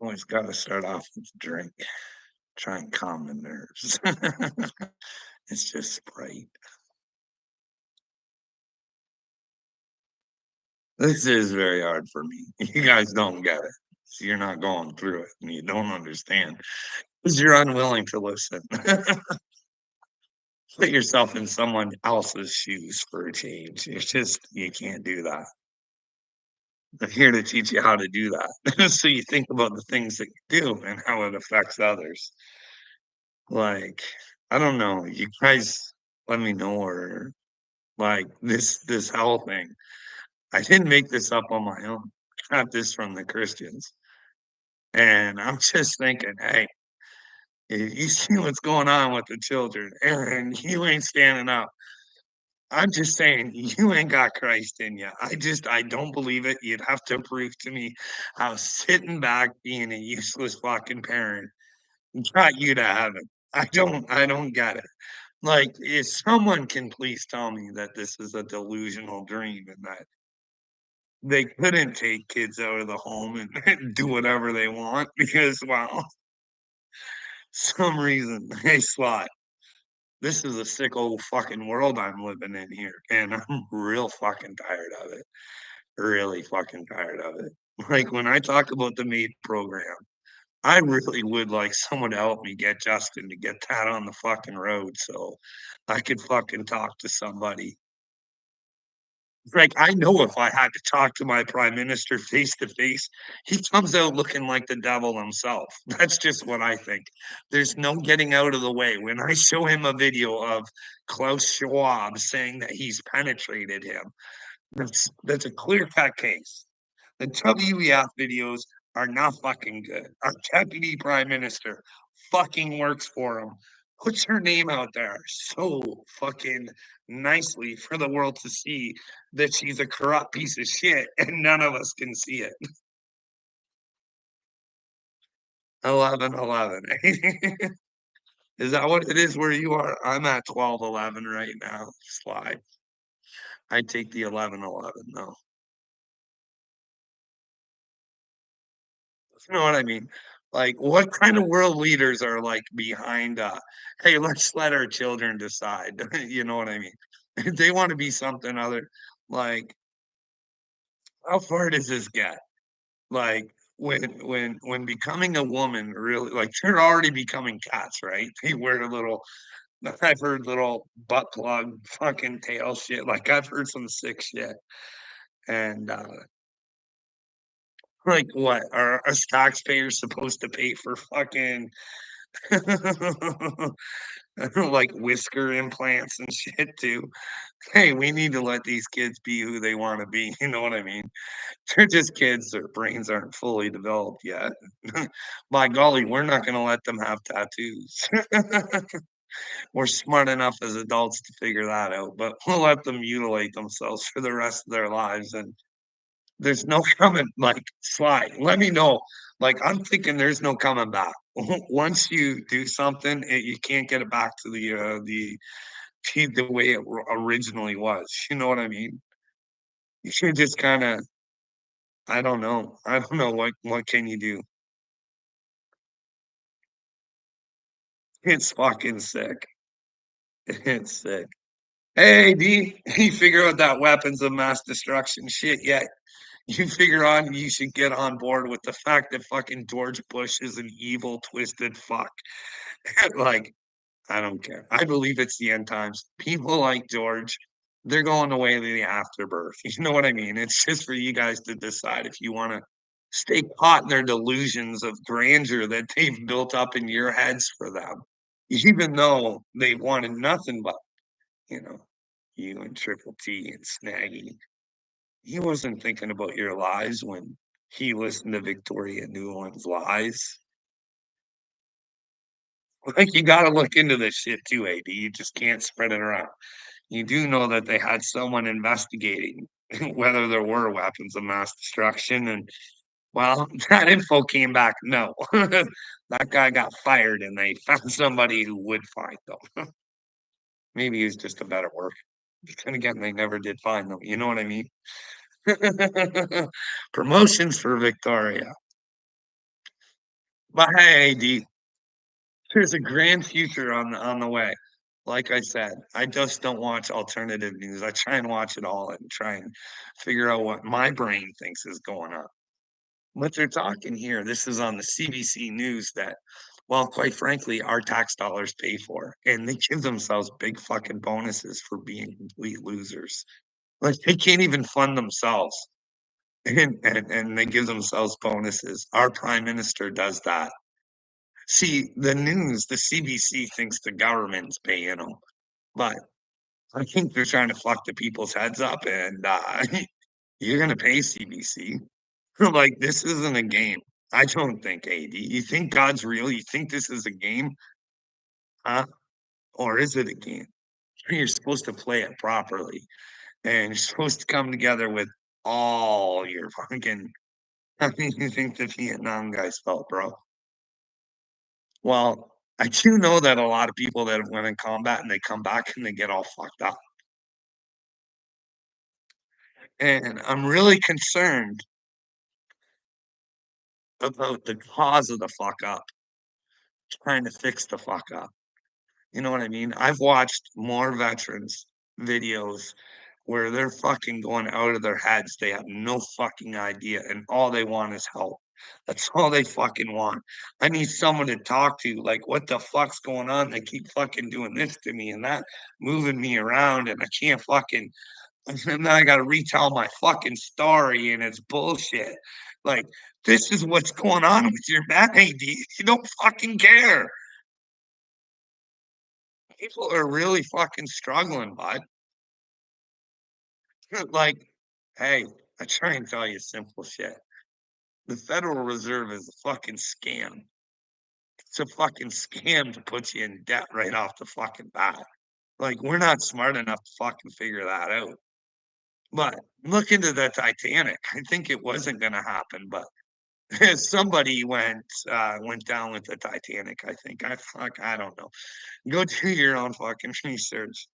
Always gotta start off with a drink, try and calm the nerves. It's just Sprite. This is very hard for me. You guys don't get it. So you're not going through it and you don't understand because 'cause you're unwilling to listen. Put yourself in someone else's shoes for a change. It's just you can't do that. I'm here to teach you how to do that. So you think about the things that you do and how it affects others. Like, I don't know, you guys let me know or like this whole thing. I didn't make this up on my own. I got this from the Christians. And I'm just thinking, hey, if you see what's going on with the children, and you ain't standing up. I'm just saying you ain't got Christ in you. I don't believe it. You'd have to prove to me how sitting back being a useless fucking parent got you to heaven. I don't get it. Like, if someone can please tell me that this is a delusional dream and that they couldn't take kids out of the home and do whatever they want because, well, some reason they thought, "This is a sick old fucking world I'm living in here, and I'm real fucking tired of it, really fucking tired of it." Like, when I talk about the MAID program, I really would like someone to help me get Justin to get that on the fucking road so I could fucking talk to somebody. Like, I know if I had to talk to my prime minister face to face, he comes out looking like the devil himself. That's just what I think. There's no getting out of the way. When I show him a video of Klaus Schwab saying that he's penetrated him, that's a clear-cut case. The WEF videos are not fucking good. Our deputy prime minister fucking works for him. Puts her name out there so fucking nicely for the world to see that she's a corrupt piece of shit and none of us can see it. 11-11. Is that what it is where you are? I'm at 12-11 right now. Slide. I take the 11-11 though. You know what I mean? Like, what kind of world leaders are, like, behind, "Hey, let's let our children decide." You know what I mean? They wanna be something other like, how far does this get? Like, when becoming a woman really like, they're already becoming cats, right? They wear a little I've heard little butt plug fucking tail shit, like, I've heard some sick shit, and, like, what? Are us taxpayers supposed to pay for fucking like whisker implants and shit too. Hey, we need to let these kids be who they want to be. You know what I mean? They're just kids. Their brains aren't fully developed yet. By golly, we're not going to let them have tattoos. We're smart enough as adults to figure that out, but we'll let them mutilate themselves for the rest of their lives. And there's no coming, like, slide. Let me know. Like, I'm thinking there's no coming back. Once you do something, you can't get it back to the way it originally was. You know what I mean? You should just kind of, I don't know. I don't know what can you do. It's fucking sick. It's sick. Hey, D, you figure out that weapons of mass destruction shit yet? You figure on you should get on board with the fact that fucking George Bush is an evil, twisted fuck. Like, I don't care. I believe it's the end times. People like George, they're going away to the afterbirth. You know what I mean? It's just for you guys to decide if you want to stay caught in their delusions of grandeur that they've built up in your heads for them, even though they wanted nothing but, you know, you and Triple T and Snaggy. He wasn't thinking about your lies when he listened to Victoria Nuland's lies. Like, you gotta look into this shit too, AD. You just can't spread it around. You do know that they had someone investigating whether there were weapons of mass destruction, and, well, that info came back, no. That guy got fired, and they found somebody who would find them. Maybe he was just a better worker. But then again, they never did find them, you know what I mean? Promotions for Victoria. But hey, AD, there's a grand future on the way. Like I said, I just don't watch alternative news. I try and watch it all and try and figure out what my brain thinks is going on. What they're talking here, this is on the CBC News that, well, quite frankly, our tax dollars pay for, and they give themselves big fucking bonuses for being complete losers. Like they can't even fund themselves, and they give themselves bonuses. Our prime minister does that. See, the news, the CBC thinks the government's paying them, but I think they're trying to fuck the people's heads up, and you're gonna pay CBC. Like this isn't a game. I don't think, AD. You think God's real? You think this is a game, huh? Or is it a game? You're supposed to play it properly, and you're supposed to come together with all your fucking. How do you think the Vietnam guys felt, bro? Well, I do know that a lot of people that have went in combat and they come back and they get all fucked up. And I'm really concerned about the cause of the fuck up, trying to fix the fuck up. You know what I mean? I've watched more veterans videos where they're fucking going out of their heads. They have no fucking idea, and all they want is help. That's all they fucking want. I need someone to talk to. Like, what the fuck's going on? They keep fucking doing this to me and that, moving me around, and I can't fucking. And then I got to retell my fucking story, and it's bullshit. Like, this is what's going on with your man, AD. You don't fucking care. People are really fucking struggling, bud. Like, hey, I try and tell you simple shit. The Federal Reserve is a fucking scam. It's a fucking scam to put you in debt right off the fucking bat. Like, we're not smart enough to fucking figure that out. But look into the Titanic. I think it wasn't gonna happen, but somebody went down with the Titanic, I think. I don't know. Go do your own fucking research.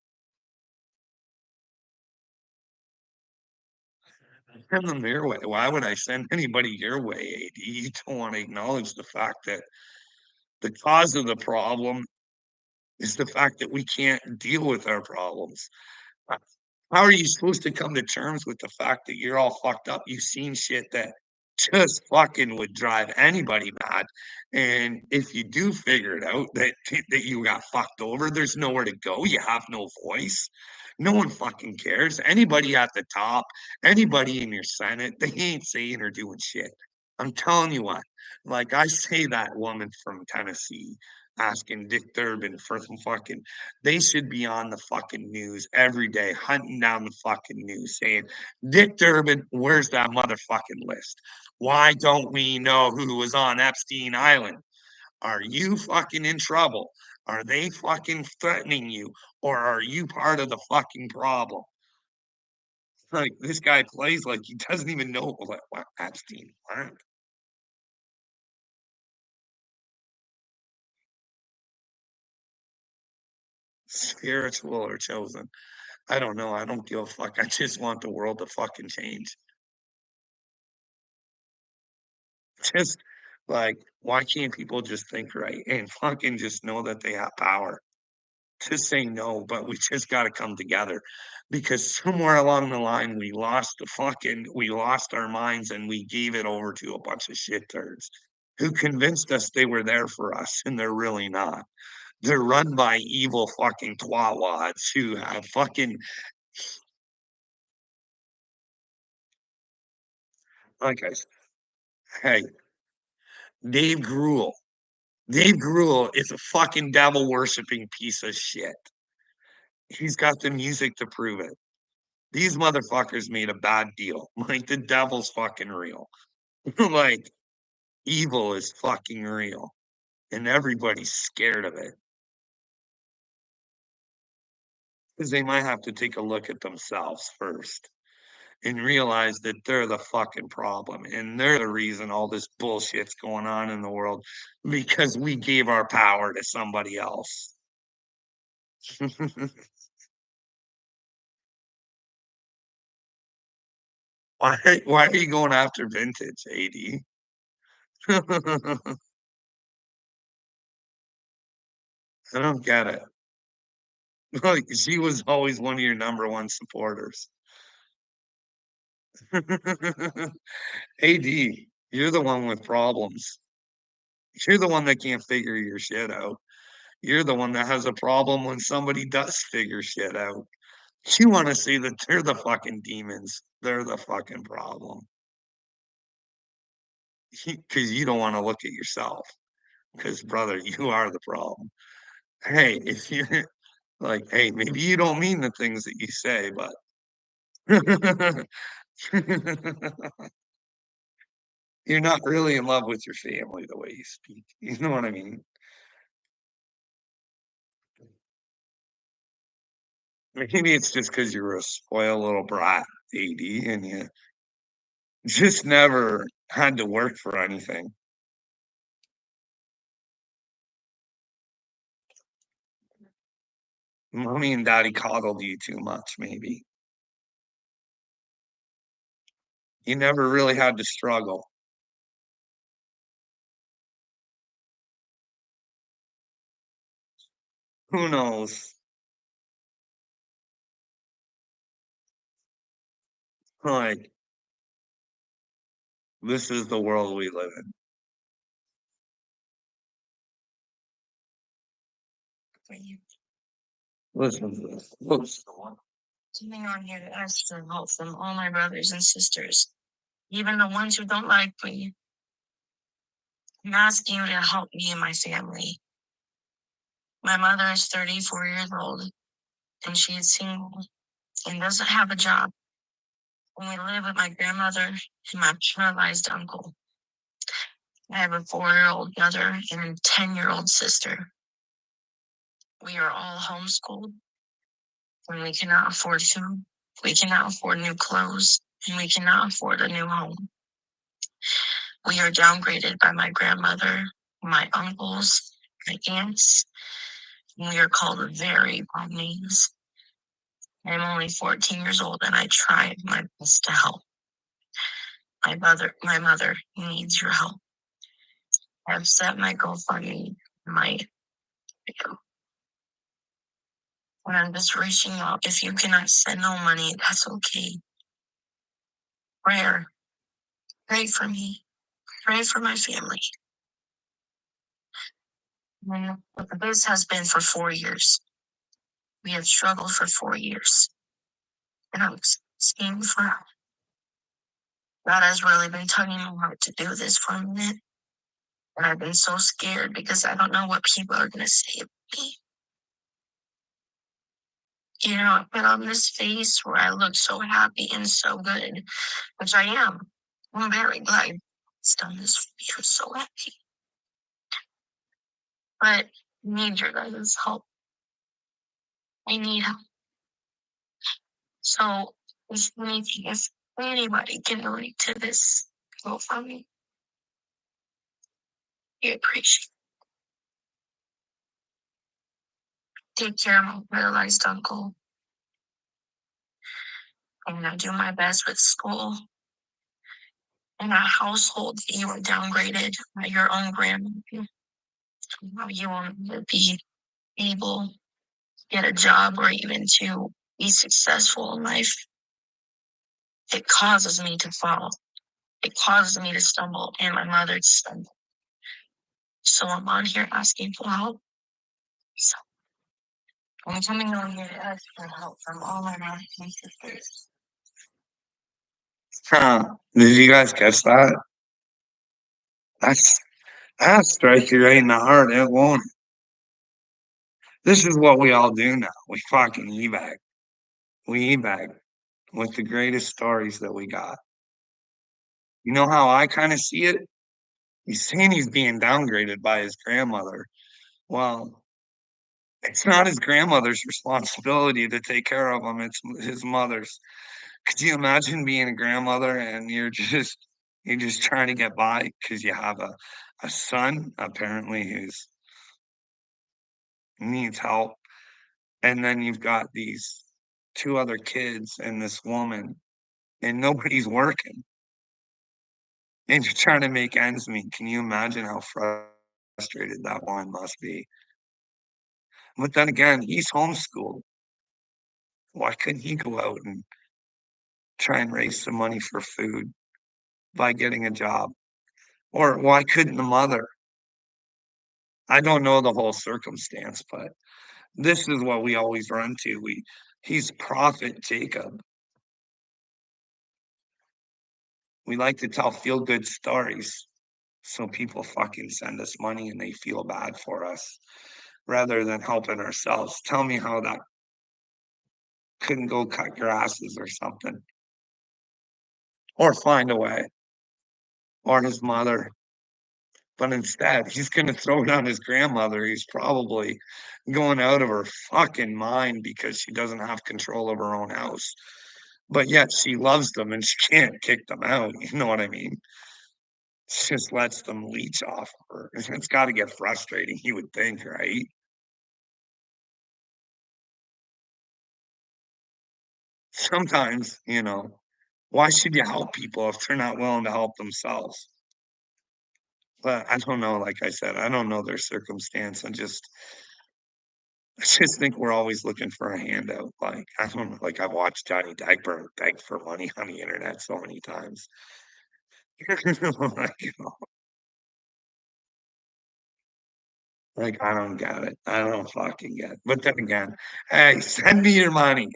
Send them your way. Why would I send anybody your way, AD? You don't want to acknowledge the fact that the cause of the problem is the fact that we can't deal with our problems. Uh, How are you supposed to come to terms with the fact that you're all fucked up? You've seen shit that just fucking would drive anybody mad. And if you do figure it out that you got fucked over, there's nowhere to go. You have no voice. No one fucking cares. Anybody at the top, anybody in your Senate, they ain't saying or doing shit. I'm telling you what, like I say that woman from Tennessee asking Dick Durbin for some fucking, they should be on the fucking news every day, hunting down the fucking news, saying, Dick Durbin, where's that motherfucking list? Why don't we know who was on Epstein Island? Are you fucking in trouble? Are they fucking threatening you? Or are you part of the fucking problem? Like this guy plays like he doesn't even know what Epstein. What? Spiritual or chosen. I don't know. I don't give a fuck. I just want the world to fucking change. Just like, why can't people just think right and fucking just know that they have power to say no? But we just got to come together because somewhere along the line, we lost our minds and we gave it over to a bunch of shit turds who convinced us they were there for us and they're really not. They're run by evil fucking twatwads who have fucking, like I said, hey, Dave Gruel. Dave Gruel is a fucking devil worshipping piece of shit. He's got the music to prove it. These motherfuckers made a bad deal. Like the devil's fucking real. Like evil is fucking real. And everybody's scared of it. Because they might have to take a look at themselves first and realize that they're the fucking problem. And they're the reason all this bullshit's going on in the world because we gave our power to somebody else. Why are you going after vintage, AD? I don't get it. Like, she was always one of your number 1 supporters. AD, you're the one with problems. You're the one that can't figure your shit out. You're the one that has a problem when somebody does figure shit out. You wanna say that they're the fucking demons. They're the fucking problem. Because you don't wanna look at yourself. Because brother, you are the problem. Hey, if you're like, hey, maybe you don't mean the things that you say, but you're not really in love with your family the way you speak. You know what I mean? Maybe it's just because 'cause you're a spoiled little brat, AD, and you just never had to work for anything. Mommy and daddy coddled you too much, maybe. You never really had to struggle. Who knows? Like, this is the world we live in. Listen to this. Listen to one. Coming on here to ask for help from all my brothers and sisters, even the ones who don't like me. I'm asking you to help me and my family. My mother is 34 years old, and she is single and doesn't have a job. And we live with my grandmother and my paralyzed uncle. I have a 4-year-old brother and a 10-year-old sister. We are all homeschooled, and we cannot afford food. We cannot afford new clothes, and we cannot afford a new home. We are downgraded by my grandmother, my uncles, my aunts, and we are called very bad names. I'm only 14 years old, and I tried my best to help. My mother needs your help. I've set my GoFundMe, my video, and I'm just reaching out. If you cannot send no money, that's okay. Prayer, pray for me, pray for my family. This has been for 4 years. We have struggled for 4 years, and I'm asking for help. God has really been tugging my heart to do this for a minute, and I've been so scared because I don't know what people are going to say about me. I put on this face where I look so happy and so good, which I am. I'm very glad it's done this for me. I'm so happy. But I need your guys' help. I need help. So if anybody can relate to this, go for me. I appreciate it. Take care of my paralyzed uncle. I'm gonna do my best with school. In a household that you are downgraded by your own grandmother, you will never be able to get a job or even to be successful in life. It causes me to fall. It causes me to stumble and my mother to stumble. So I'm on here asking for help. So I'm coming on here to ask for help from all my brothers and sisters. Huh. Did you guys catch that? That's that strikes you right in the heart, it won't it? This is what we all do now. We fucking e-bag. We e-bag with the greatest stories that we got. You know how I kinda see it? He's saying he's being downgraded by his grandmother. Well, it's not his grandmother's responsibility to take care of him, it's his mother's. Could you imagine being a grandmother and you're just trying to get by because you have a son apparently who's needs help, and then you've got these 2 other kids and this woman, and nobody's working, and you're trying to make ends meet. Can you imagine how frustrated that one must be? But then again, he's homeschooled. Why couldn't he go out and try and raise some money for food by getting a job? Or why couldn't the mother? I don't know the whole circumstance, but this is what we always run to. He's Prophet Jacob. We like to tell feel good stories so people fucking send us money and they feel bad for us rather than helping ourselves. Tell me how that couldn't go cut grasses or something, or find a way, or his mother. But instead, he's gonna throw it on his grandmother. He's probably going out of her fucking mind because she doesn't have control of her own house. But yet she loves them and she can't kick them out. You know what I mean? She just lets them leech off of her. It's got to get frustrating, you would think, right? Sometimes, why should you help people if they're not willing to help themselves? But I don't know. Like I said, I don't know their circumstance. I just think we're always looking for a handout. Like, I don't know, like, I've watched Johnny Depp beg for money on the internet so many times. Like, I don't get it. I don't fucking get it. But then again, hey, send me your money.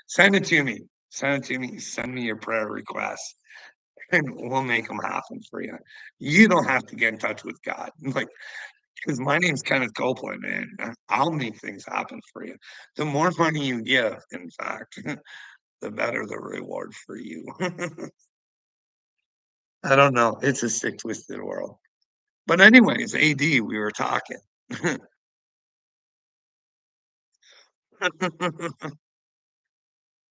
Send it to me. Send it to me. Send me your prayer requests, and we'll make them happen for you. You don't have to get in touch with God. Like, because my name's Kenneth Copeland, man. I'll make things happen for you. The more money you give, in fact, the better the reward for you. I don't know. It's a sick, twisted world. But anyways, AD, we were talking.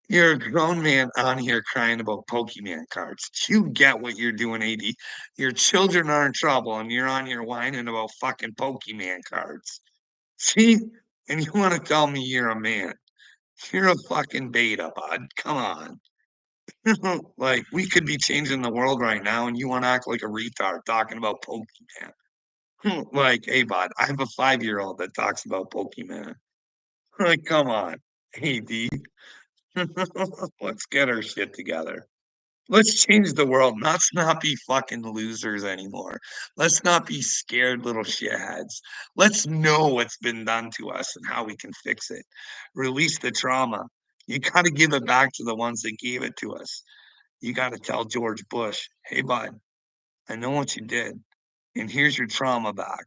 You're a grown man on here crying about Pokemon cards. You get what you're doing, AD. Your children are in trouble and you're on here whining about fucking Pokemon cards. See? And you want to tell me you're a man. You're a fucking beta, bud. Come on. Like, we could be changing the world right now, and you want to act like a retard talking about Pokemon. Like, hey, bud, I have a 5-year-old that talks about Pokemon. Like, come on. Hey, D, let's get our shit together. Let's change the world. Let's not be fucking losers anymore. Let's not be scared little shitheads. Let's know what's been done to us and how we can fix it. Release the trauma. You got to give it back to the ones that gave it to us. You got to tell George Bush, hey, bud, I know what you did, and here's your trauma back.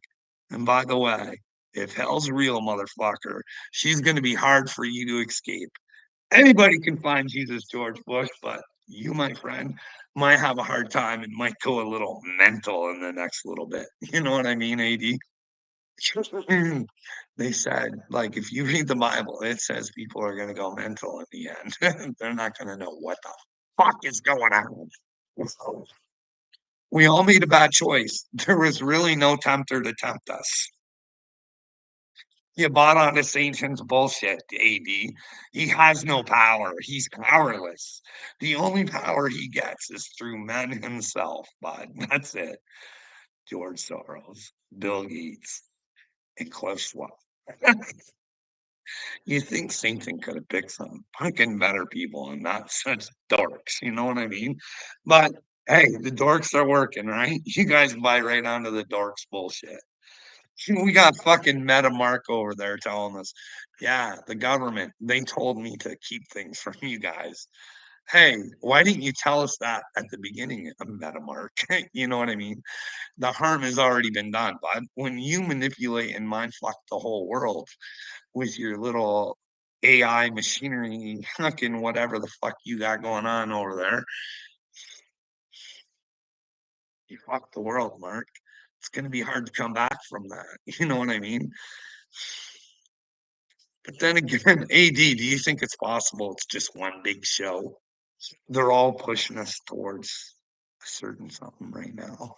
And by the way, if hell's real, motherfucker, she's going to be hard for you to escape. Anybody can find Jesus, George Bush, but you, my friend, might have a hard time and might go a little mental in the next little bit. You know what I mean, AD? They said, like, if you read the Bible, it says people are going to go mental in the end. They're not going to know what the fuck is going on. So, we all made a bad choice. There was really no tempter to tempt us. You bought onto Satan's bullshit, AD. He has no power. He's powerless. The only power he gets is through men himself, bud. That's it. George Soros, Bill Gates, and Klaus Schwab. You think Satan could have picked some fucking better people and not such dorks, you know what I mean? But hey, the dorks are working, right? You guys buy right onto the dorks bullshit. We got fucking MetaMark over there telling us, yeah, the government, they told me to keep things from you guys. Hey, why didn't you tell us that at the beginning of MetaMark? You know what I mean? The harm has already been done, but when you manipulate and mind fuck the whole world with your little AI machinery, fucking whatever the fuck you got going on over there, you fuck the world, Mark. It's going to be hard to come back from that. You know what I mean? But then again, AD, do you think it's possible it's just one big show? They're all pushing us towards a certain something right now.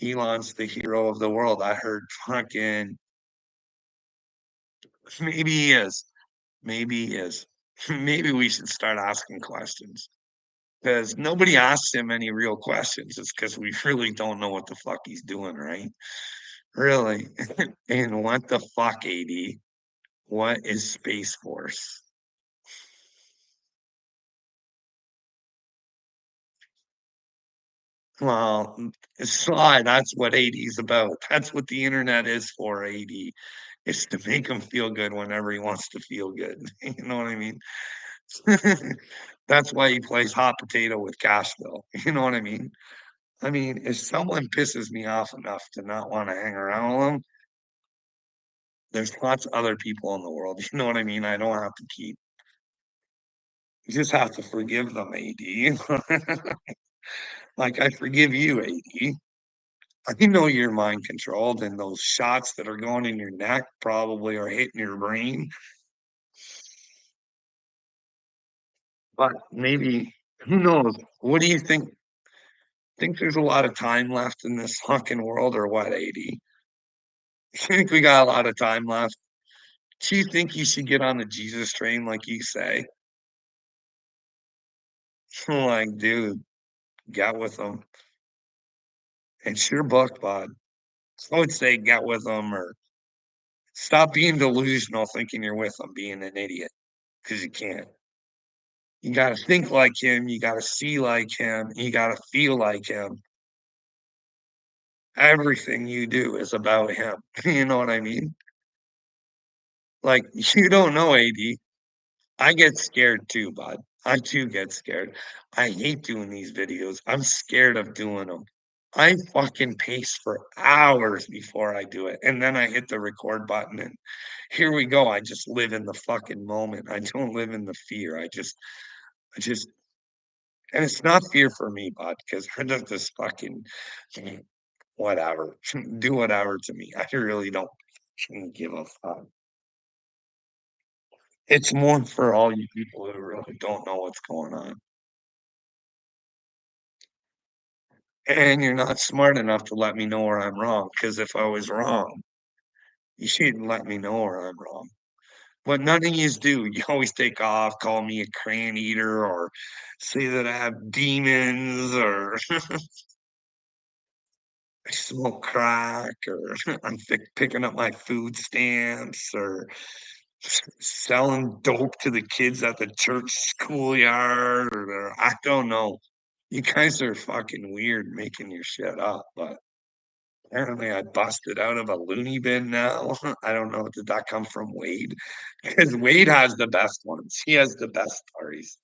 Elon's the hero of the world. I heard fucking maybe he is. Maybe he is. Maybe we should start asking questions because nobody asks him any real questions. It's because we really don't know what the fuck he's doing, right? Really? And what the fuck, AD? What is Space Force? Well, Sly, that's what AD is about. That's what the internet is for, AD. It's to make him feel good whenever he wants to feel good. You know what I mean? That's why he plays hot potato with Cashville. You know what I mean? I mean, if someone pisses me off enough to not want to hang around with them, there's lots of other people in the world. You know what I mean? I don't have to keep. You just have to forgive them, AD. Like I forgive you, AD. I know you're mind controlled, and those shots that are going in your neck probably are hitting your brain. But maybe, who knows? What do you think? Think there's a lot of time left in this fucking world, or what, AD? You think we got a lot of time left? Do you think you should get on the Jesus train, like you say? Like, dude, get with them. It's your book, bud. I would say get with them or stop being delusional, thinking you're with them, being an idiot, because you can't. You got to think like him. You got to see like him. You got to feel like him. Everything you do is about him. You know what I mean? Like, you don't know, AD. I get scared too, bud. I too get scared. I hate doing these videos. I'm scared of doing them. I fucking pace for hours before I do it. And then I hit the record button and here we go. I just live in the fucking moment. I don't live in the fear. I just, and it's not fear for me, bud, because I just fucking whatever. Do whatever to me. I really don't give a fuck. It's more for all you people who really don't know what's going on. And you're not smart enough to let me know where I'm wrong. Because if I was wrong, you shouldn't let me know where I'm wrong. But none of yous do. You always take off, call me a crayon eater, or say that I have demons, or I smoke crack, or I'm picking up my food stamps, or selling dope to the kids at the church schoolyard, or I don't know. You guys are fucking weird making your shit up, but apparently I busted out of a loony bin now. I don't know. Did that come from Wade? Because Wade has the best ones. He has the best stories.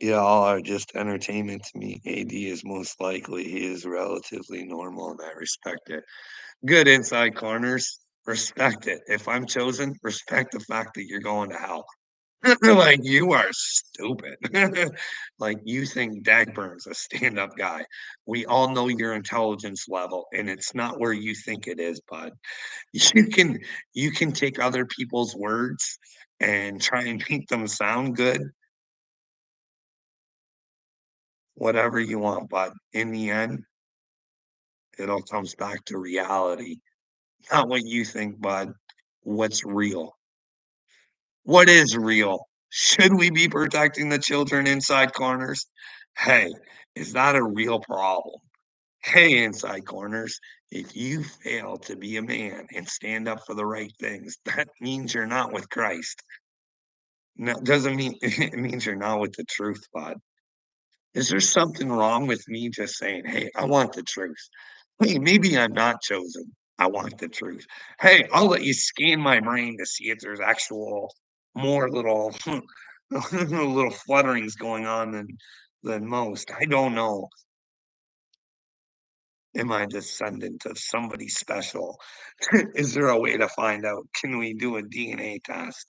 Yeah, all are just entertainment to me. AD is most likely he is relatively normal, and I respect it. Good inside corners, respect it. If I'm chosen, respect the fact that you're going to hell. Like you are stupid. Like you think Dagburn's a stand-up guy. We all know your intelligence level, and it's not where you think it is, bud. You can you can take other people's words and try and make them sound good, whatever you want, but in the end, it all comes back to reality. Not what you think, bud. What's real? What is real? Should we be protecting the children inside corners? Hey, is that a real problem? Hey, inside corners, if you fail to be a man and stand up for the right things, that means you're not with Christ. No, doesn't mean it means you're not with the truth, bud. Is there something wrong with me just saying, "Hey, I want the truth"? Hey, maybe I'm not chosen. I want the truth. Hey, I'll let you scan my brain to see if there's actual more little little flutterings going on than most. I don't know. Am I descendant of somebody special? Is there a way to find out? Can we do a DNA test?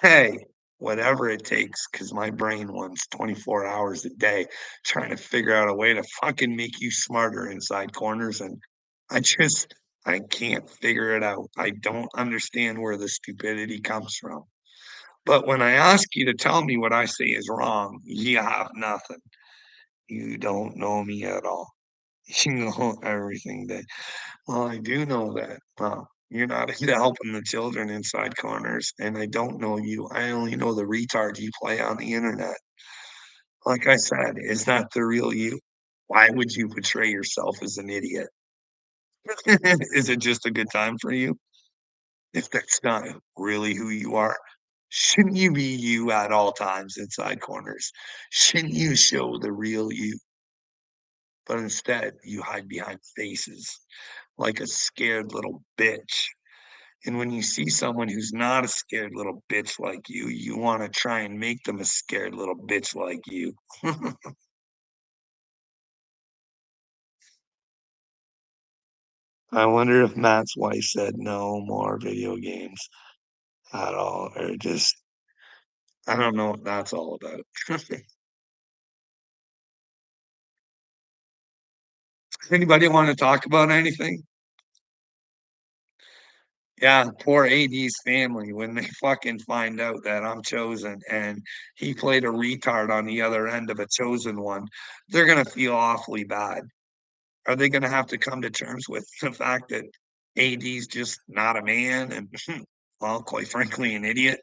Hey, whatever it takes, because my brain wants 24 hours a day trying to figure out a way to fucking make you smarter inside corners. And I just, I can't figure it out. I don't understand where the stupidity comes from. But when I ask you to tell me what I say is wrong, you have nothing. You don't know me at all. You know everything that, well, I do know that. Wow. You're not into helping the children inside corners, and I don't know you. I only know the retard you play on the internet. Like I said, is that the real you? Why would you portray yourself as an idiot? Is it just a good time for you? If that's not really who you are, shouldn't you be you at all times inside corners? Shouldn't you show the real you? But instead, you hide behind faces like a scared little bitch. And when you see someone who's not a scared little bitch like you wanna try and make them a scared little bitch like you. I wonder if Matt's wife said no more video games at all, or just I don't know what that's all about. Anybody wanna talk about anything? Yeah, poor AD's family when they fucking find out that I'm chosen and he played a retard on the other end of a chosen one, they're gonna feel awfully bad. Are they gonna have to come to terms with the fact that AD's just not a man and, well, quite frankly, an idiot?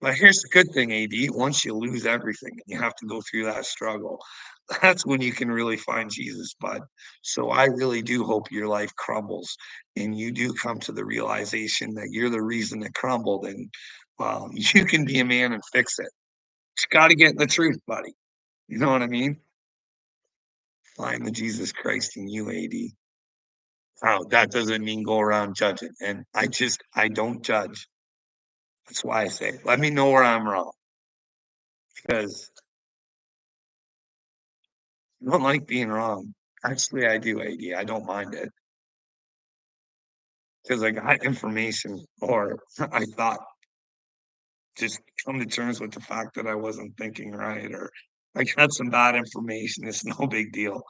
But here's the good thing, AD, once you lose everything and you have to go through that struggle, that's when you can really find Jesus, bud. So I really do hope your life crumbles and you do come to the realization that you're the reason it crumbled and, well, you can be a man and fix it. You gotta get in the truth, buddy. You know what I mean? Find the Jesus Christ in you, AD. Oh, that doesn't mean go around judging, and I don't judge. That's why I say, let me know where I'm wrong, because I don't like being wrong. Actually, I do, AD, I don't mind it, because I got information or I thought just come to terms with the fact that I wasn't thinking right, or I got some bad information, it's no big deal.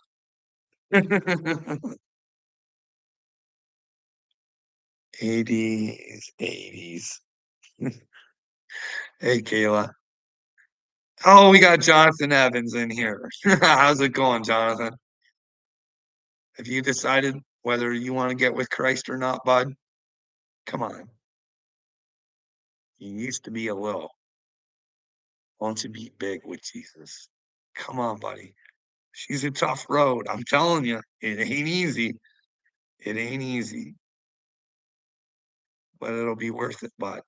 80s, 80s. Hey, Kayla. Oh, we got Jonathan Evans in here. How's it going, Jonathan? Have you decided whether you wanna get with Christ or not, bud? Come on. You used to be a little. Why don't you be big with Jesus? Come on, buddy. She's a tough road. I'm telling you, it ain't easy. It ain't easy, but it'll be worth it, bud.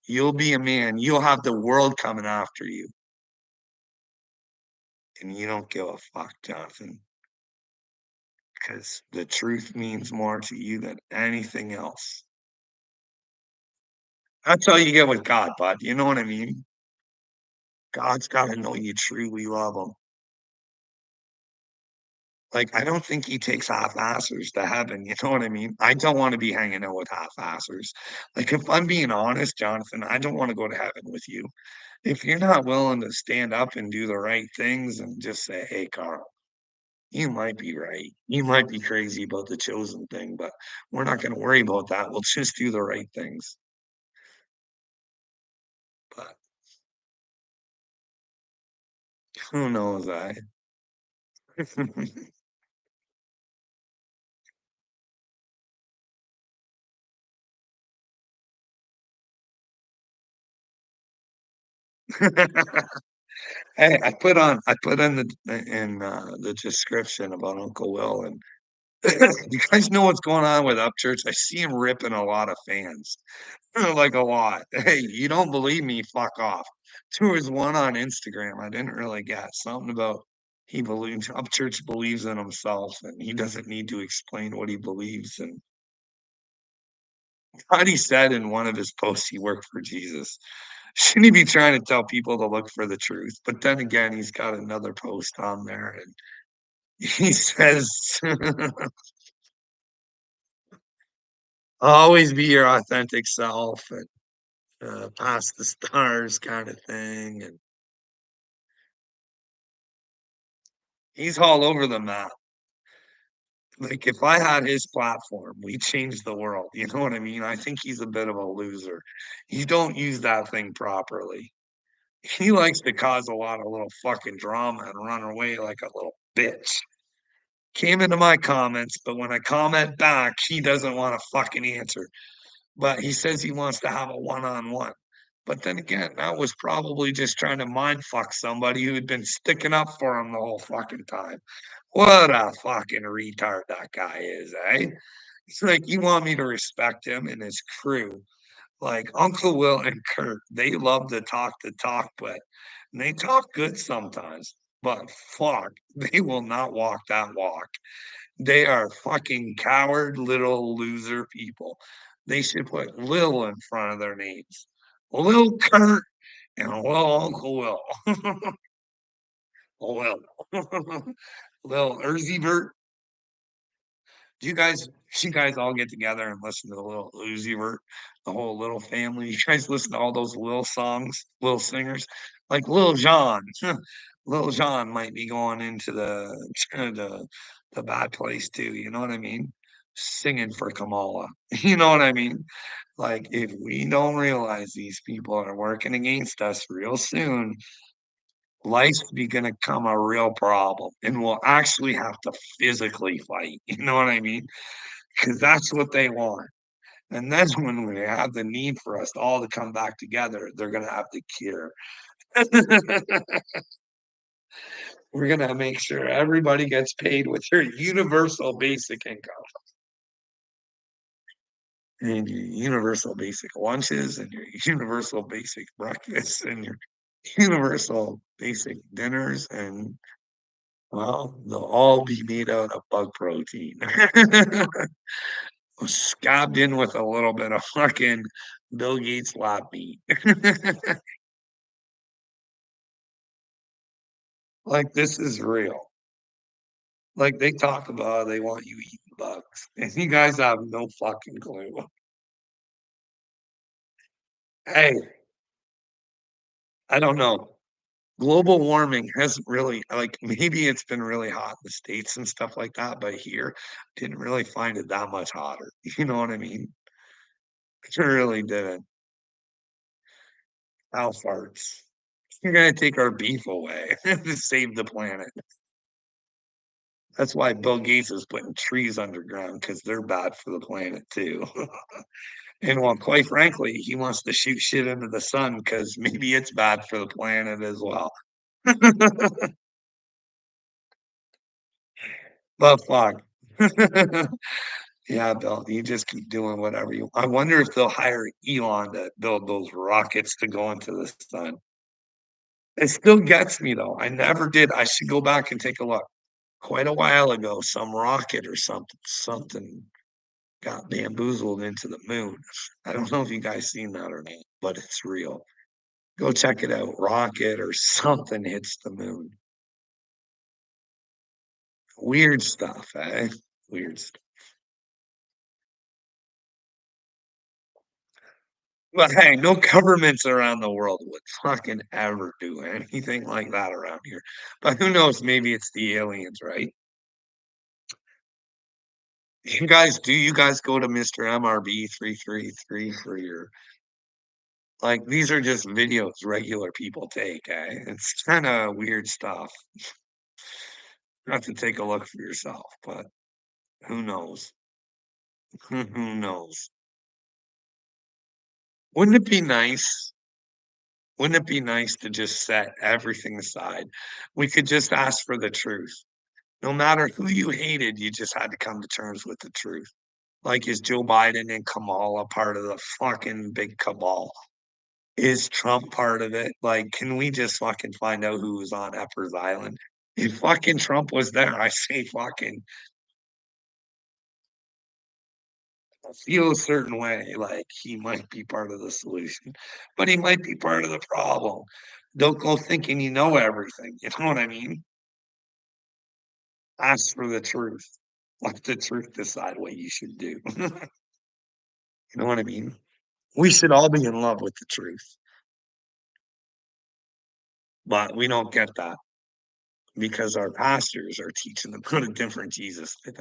You'll be a man. You'll have the world coming after you, and you don't give a fuck, Jonathan, because the truth means more to you than anything else. That's how you get with God, bud. You know what I mean? God's gotta know you truly love him. Like, I don't think he takes half-assers to heaven, you know what I mean? I don't wanna be hanging out with half-assers. Like, if I'm being honest, Jonathan, I don't wanna go to heaven with you. If you're not willing to stand up and do the right things and just say, "Hey, Carl, you might be right. You might be crazy about the chosen thing, but we're not gonna worry about that. We'll just do the right things." But who knows, Hey, I put in the description about Uncle Will, and you guys know what's going on with Upchurch? I see him ripping a lot of fans, like, a lot. Hey, you don't believe me, fuck off. There was one on Instagram I didn't really get, something about he believes Upchurch believes in himself, and he doesn't need to explain what he believes, and thought he said in one of his posts he worked for Jesus. Shouldn't he be trying to tell people to look for the truth? But then again, he's got another post on there, and he says, "Always be your authentic self and, past the stars," kinda thing, and he's all over the map. Like, if I had his platform, we change the world, you know what I mean? I think he's a bit of a loser. You don't use that thing properly. He likes to cause a lot of little fucking drama and run away like a little bitch. came into my comments, but when I comment back, he doesn't want to fucking answer. But he says he wants to have a one-on-one. But then again, that was probably just trying to mind fuck somebody who had been sticking up for him the whole fucking time. What a fucking retard that guy is, eh? It's like you want me to respect him and his crew. Like Uncle Will and Kurt, they love to talk, but and they talk good sometimes. But fuck, they will not walk that walk. They are fucking coward little loser people. They should put Lil in front of their names. Lil Kurt and Lil Uncle Will. Lil. Lil Uzi Vert. Do you guys all get together and listen to the Lil Uzi Vert, the whole Little family? You guys listen to all those Lil songs, Lil singers, like Lil Jon. Lil Jon might be going into the bad place too. You know what I mean? Singing for Kamala. You know what I mean? Like if we don't realize these people are working against us real soon, life's gonna come a real problem, and we'll actually have to physically fight. You know what I mean? Because that's what they want. And that's when we have the need for us all to come back together. They're going to have to cure. We're going to make sure everybody gets paid with their universal basic income and your universal basic lunches and your universal basic breakfasts and your universal basic dinners. And well, they'll all be made out of bug protein. Scabbed in with a little bit of fucking Bill Gates lab meat. Like this is real. Like they talk about they want you eating bugs, and you guys have no fucking clue. Hey, I don't know. Global warming hasn't really like maybe it's been really hot in the States and stuff like that, but here didn't really find it that much hotter. You know what I mean? It really didn't. Cow farts. You're gonna take our beef away to save the planet. That's why Bill Gates is putting trees underground because they're bad for the planet too. And well, quite frankly, he wants to shoot shit into the sun because maybe it's bad for the planet as well. But fuck. Yeah, Bill, you just keep doing whatever you I wonder if they'll hire Elon to build those rockets to go into the sun. It still gets me though. I never did. I should go back and take a look. Quite a while ago, some rocket or something got bamboozled into the moon. I don't know if you guys seen that or not, but it's real. Go check it out. Rocket or something hits the moon. Weird stuff, eh? Weird stuff. But hey, no governments around the world would fucking ever do anything like that around here. But who knows? Maybe it's the aliens, right? Do you guys go to Mr. MRB 333 for your like these are just videos regular people take, eh? It's kind of weird stuff. You have to take a look for yourself, but who knows? Who knows? Wouldn't it be nice? Wouldn't it be nice to just set everything aside? We could just ask for the truth. No matter who you hated, you just had to come to terms with the truth. Like, is Joe Biden and Kamala part of the fucking big cabal? Is Trump part of it? Like, can we just fucking find out who was on Epper's Island? If fucking Trump was there, I say fucking feel a certain way, like he might be part of the solution, but he might be part of the problem. Don't go thinking you know everything. You know what I mean? Ask for the truth. Let the truth decide what you should do. You know what I mean? We should all be in love with the truth, but we don't get that because our pastors are teaching them about a different Jesus. I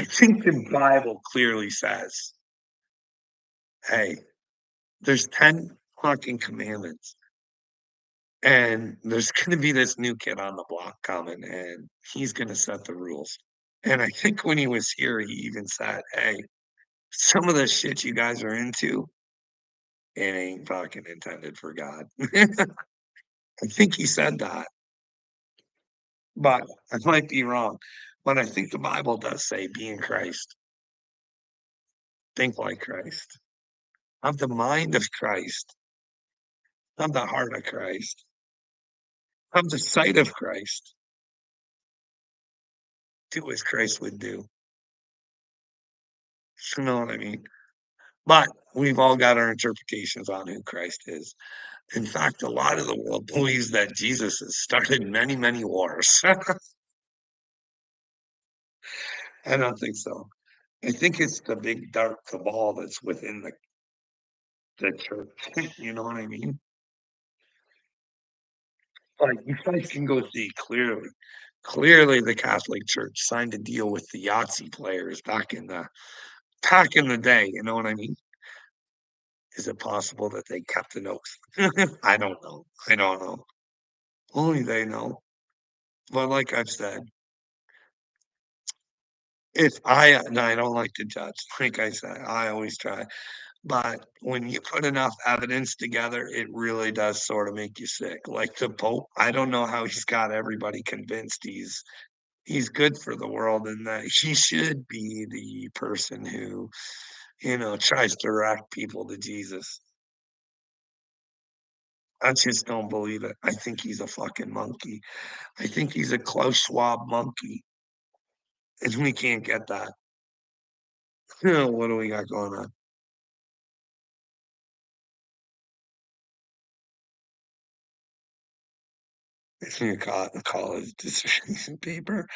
think the Bible clearly says, "Hey, there's 10 fucking commandments." And there's gonna be this new kid on the block coming, and he's gonna set the rules. And I think when he was here, he even said, "Hey, some of the shit you guys are into, it ain't fucking intended for God." I think he said that, but I might be wrong. But I think the Bible does say, "Be in Christ, think like Christ, have the mind of Christ, have the heart of Christ, have the sight of Christ, do as Christ would do." You know what I mean? But we've all got our interpretations on who Christ is. In fact, a lot of the world believes that Jesus has started many, many wars. I don't think so. I think it's the big dark cabal that's within the church. You know what I mean? Like you guys can go see clearly. Clearly, the Catholic Church signed a deal with the Yahtzee players back in the day. You know what I mean? Is it possible that they kept an oath? I don't know. I don't know. Only they know. But like I've said, if I and I don't like to judge, like I said, I always try. But when you put enough evidence together, it really does sort of make you sick. Like the Pope, I don't know how he's got everybody convinced he's good for the world and that he should be the person who, tries to direct people to Jesus. I just don't believe it. I think he's a fucking monkey. I think he's a Klaus Schwab monkey, and we can't get that. What do we got going on? It's your college dissertation paper.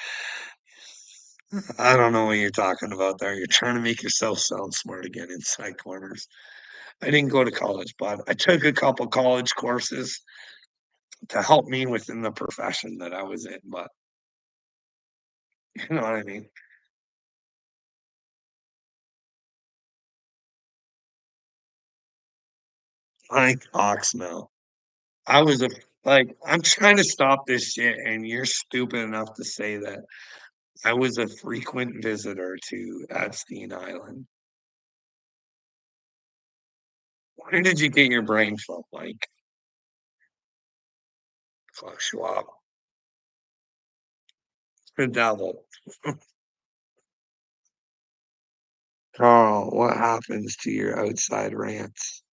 I don't know what you're talking about there. You're trying to make yourself sound smart again inside corners. I didn't go to college, but I took a couple college courses to help me within the profession that I was in. But you know what I mean? Like Oxmill. I was a like I'm trying to stop this shit, and you're stupid enough to say that I was a frequent visitor to Epstein Island. Where did you get your brain from, Mike? Klaus Schwab. The devil. Carl, what happens to your outside rants?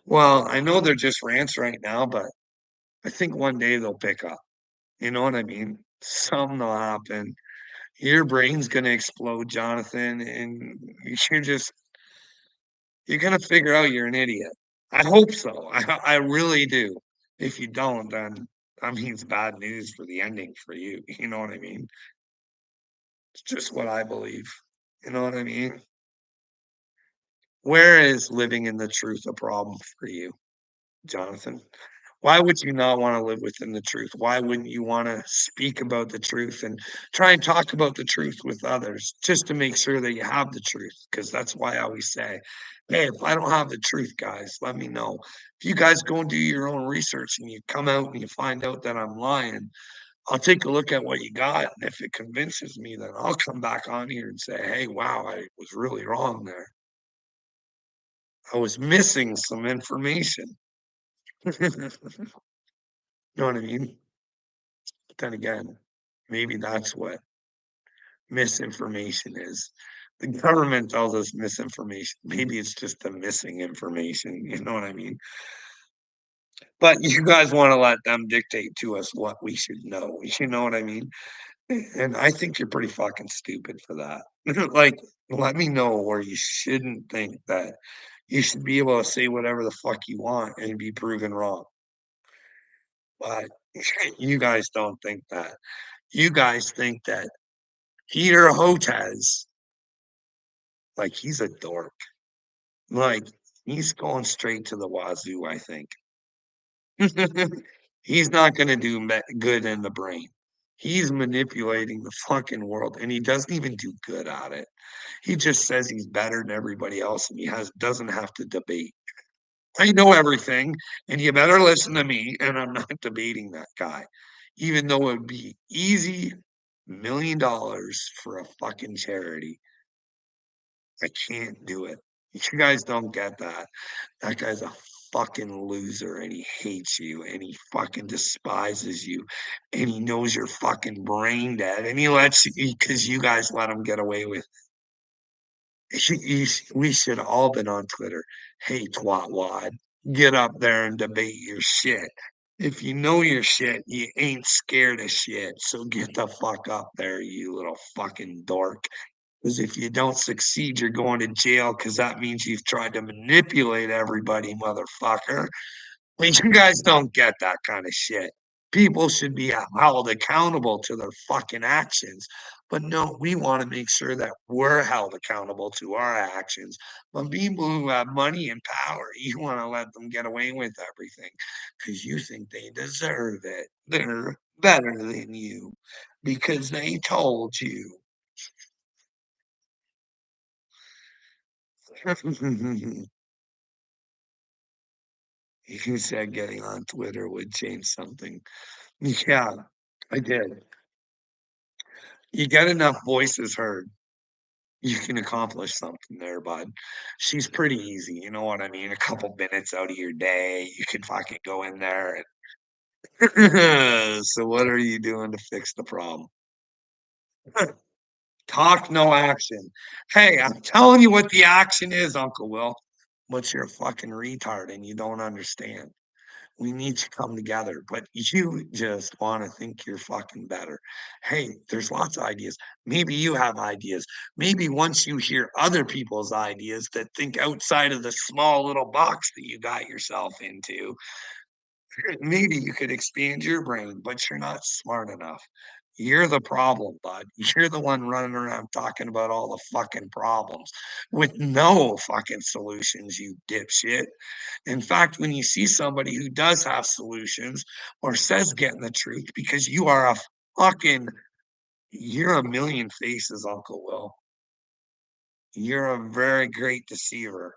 Well, I know they're just rants right now, but I think one day they'll pick up. You know what I mean? Something will happen. Your brain's gonna explode, Jonathan, and you're gonna figure out you're an idiot. I hope so. I really do. If you don't, then that means bad news for the ending for you. You know what I mean? It's just what I believe. You know what I mean? Where is living in the truth a problem for you, Jonathan? Why would you not want to live within the truth? Why wouldn't you want to speak about the truth and try and talk about the truth with others just to make sure that you have the truth? Because that's why I always say, hey, if I don't have the truth, guys, let me know. If you guys go and do your own research and you come out and you find out that I'm lying, I'll take a look at what you got. And if it convinces me, then I'll come back on here and say, hey, wow, I was really wrong there. I was missing some information. You know what I mean? But then again, maybe that's what misinformation is. The government tells us misinformation. Maybe it's just the missing information. You know what I mean? But you guys want to let them dictate to us what we should know. You know what I mean? And I think you're pretty fucking stupid for that. Like, let me know where you shouldn't think that you should be able to say whatever the fuck you want and be proven wrong. But you guys don't think that. You guys think that Peter Hotez, like he's a dork. Like he's going straight to the wazoo, I think. He's not going to do good in the brain. He's manipulating the fucking world and he doesn't even do good at it. He just says he's better than everybody else and he doesn't have to debate. I know everything and you better listen to me and I'm not debating that guy. Even though it would be easy $1 million for a fucking charity. I can't do it. You guys don't get that. That guy's a fucking loser and he hates you and he fucking despises you and he knows you're fucking brain dead and he lets you because you guys let him get away with we should all been on Twitter. Hey, twat wad, get up there and debate your shit. If you know your shit, you ain't scared of shit. So get the fuck up there, you little fucking dork. Because if you don't succeed, you're going to jail because that means you've tried to manipulate everybody, motherfucker. But you guys don't get that kind of shit. People should be held accountable to their fucking actions. But no, we want to make sure that we're held accountable to our actions. But people who have money and power, you want to let them get away with everything because you think they deserve it. They're better than you because they told you. You said getting on Twitter would change something. Yeah, I did. You get enough voices heard, you can accomplish something there, bud. She's pretty easy, you know what I mean? A couple minutes out of your day, you can fucking go in there and so what are you doing to fix the problem? Talk, no action. Hey, I'm telling you what the action is, Uncle Will, but you're a fucking retard and you don't understand. We need to come together, but you just want to think you're fucking better. Hey, there's lots of ideas. Maybe you have ideas. Maybe once you hear other people's ideas that think outside of the small little box that you got yourself into, maybe you could expand your brain, but you're not smart enough. You're the problem, bud. You're the one running around talking about all the fucking problems with no fucking solutions, you dipshit. In fact, when you see somebody who does have solutions or says getting the truth, because you are a fucking, you're a million faces, Uncle Will. You're a very great deceiver.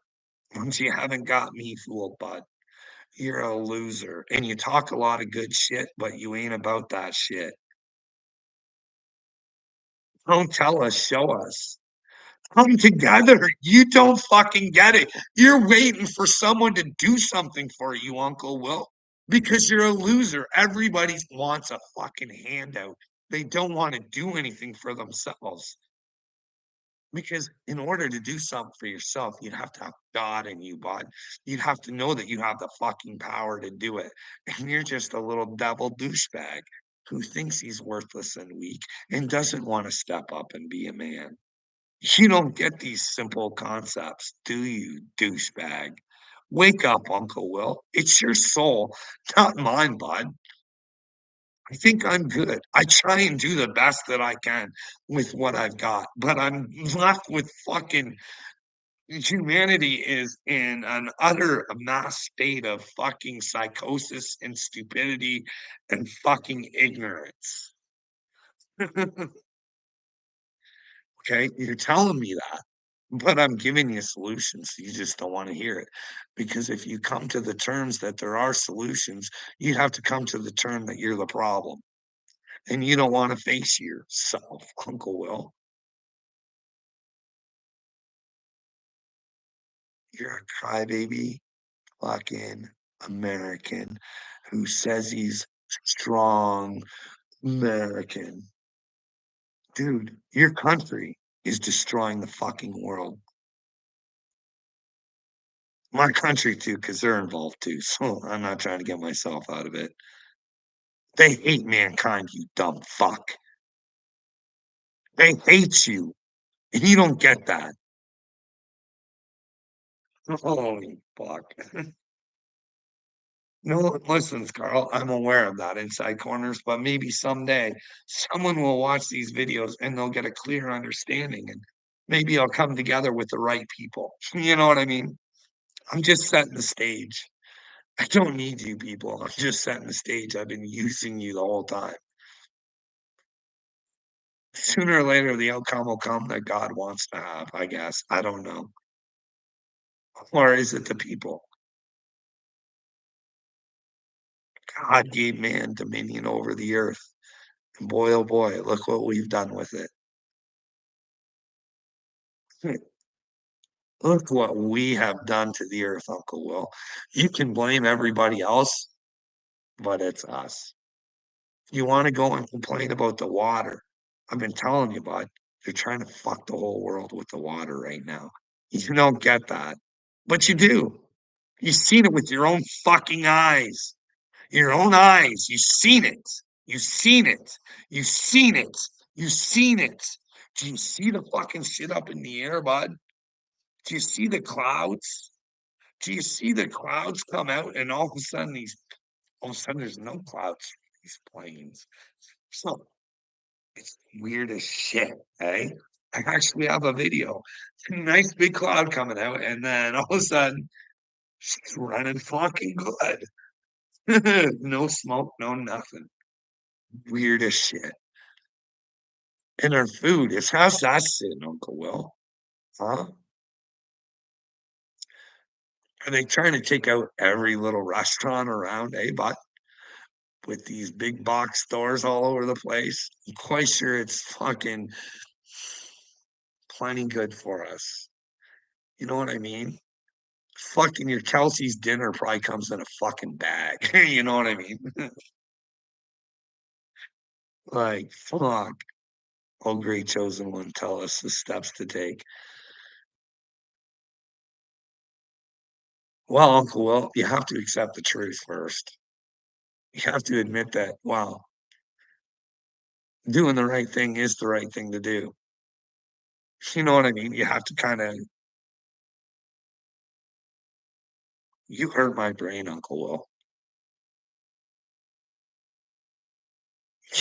Once you haven't got me fooled, bud. You're a loser. And you talk a lot of good shit, but you ain't about that shit. Don't tell us, show us. Come together. You don't fucking get it. You're waiting for someone to do something for you, Uncle Will, because you're a loser. Everybody wants a fucking handout. They don't want to do anything for themselves. Because in order to do something for yourself, you'd have to have God in you, bud. You'd have to know that you have the fucking power to do it. And you're just a little devil douchebag who thinks he's worthless and weak and doesn't want to step up and be a man. You don't get these simple concepts, do you, douchebag? Wake up, Uncle Will. It's your soul, not mine, bud. I think I'm good. I try and do the best that I can with what I've got, but I'm left with fucking humanity is in an utter mass state of fucking psychosis and stupidity and fucking ignorance. Okay, you're telling me that. But I'm giving you solutions, you just don't wanna hear it, because if you come to the terms that there are solutions, you have to come to the term that you're the problem, and you don't wanna face yourself, Uncle Will. You're a crybaby fucking American who says he's strong American. Dude, your country is destroying the fucking world. My country too, because 'cause they're involved too, so I'm not trying to get myself out of it. They hate mankind, you dumb fuck. They hate you, and you don't get that. Holy fuck. No one listens, Carl. I'm aware of that inside corners, but maybe someday someone will watch these videos and they'll get a clear understanding and maybe I'll come together with the right people. You know what I mean? I'm just setting the stage. I don't need you people. I'm just setting the stage. I've been using you the whole time. Sooner or later, the outcome will come that God wants to have, I guess. I don't know. Or is it the people? God gave man dominion over the earth. And boy, oh boy, look what we've done with it. Look what we have done to the earth, Uncle Will. You can blame everybody else, but it's us. You wanna go and complain about the water. I've been telling you, bud, you're trying to fuck the whole world with the water right now. You don't get that, but you do. You've seen it with your own fucking eyes. Your own eyes. You've seen it. You've seen it. You've seen it. You've seen it. Do you see the fucking shit up in the air, bud? Do you see the clouds? Do you see the clouds come out and all of a sudden there's no clouds from these planes. So it's weird as shit, eh? I actually have a video. Nice big cloud coming out, and then all of a sudden she's running fucking good. No smoke, no nothing. Weird as shit. And our food is how's that sitting, Uncle Will? Huh? Are they trying to take out every little restaurant around, eh, but with these big box stores all over the place? I'm quite sure it's fucking plenty good for us. You know what I mean? Fucking your Kelsey's dinner probably comes in a fucking bag. You know what I mean? Like, fuck. Oh, great chosen one, tell us the steps to take. Well, Uncle Will, you have to accept the truth first. You have to admit that, wow, doing the right thing is the right thing to do. You know what I mean? You have to kind of, you hurt my brain, Uncle Will.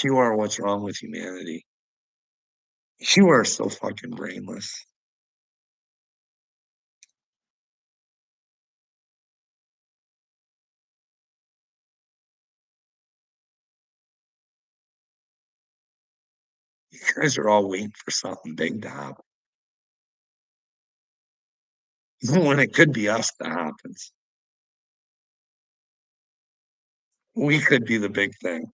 You are what's wrong with humanity. You are so fucking brainless. You guys are all waiting for something big to happen when it could be us that happens. We could be the big thing.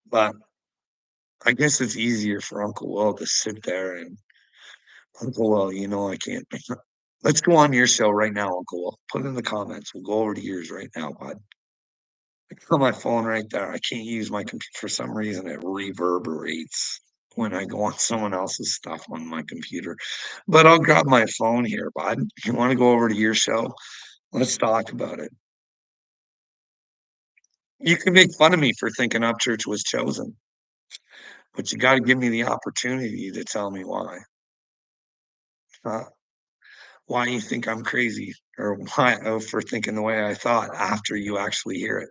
But I guess it's easier for Uncle Will to sit there and Uncle Will, I can't. Let's go on your show right now, Uncle Will. Put in the comments. We'll go over to yours right now, bud. I got my phone right there. I can't use my computer for some reason. It reverberates when I go on someone else's stuff on my computer. But I'll grab my phone here, bud. You want to go over to your show? Let's talk about it. You can make fun of me for thinking Upchurch was chosen, but you got to give me the opportunity to tell me why. Huh? Why you think I'm crazy or why for thinking the way I thought after you actually hear it.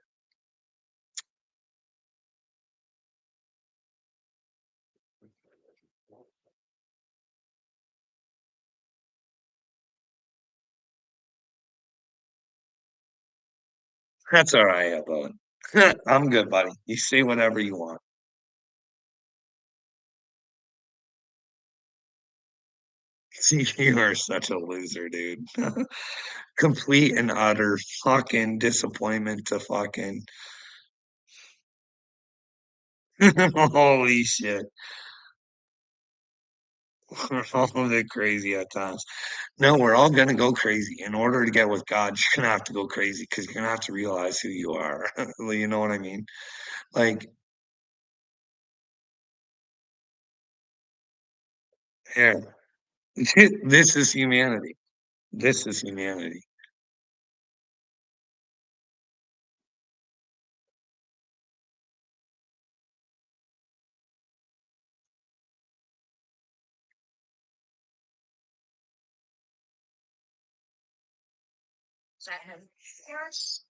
That's all right, bud. I'm good, buddy. You say whatever you want. See, you are such a loser, dude. Complete and utter fucking disappointment to fucking holy shit. We're all a bit crazy at times. No, we're all gonna go crazy. In order to get with God, you're gonna have to go crazy because you're gonna have to realize who you are. You know what I mean? Like, here, this is humanity. This is humanity. Is that him? Yes.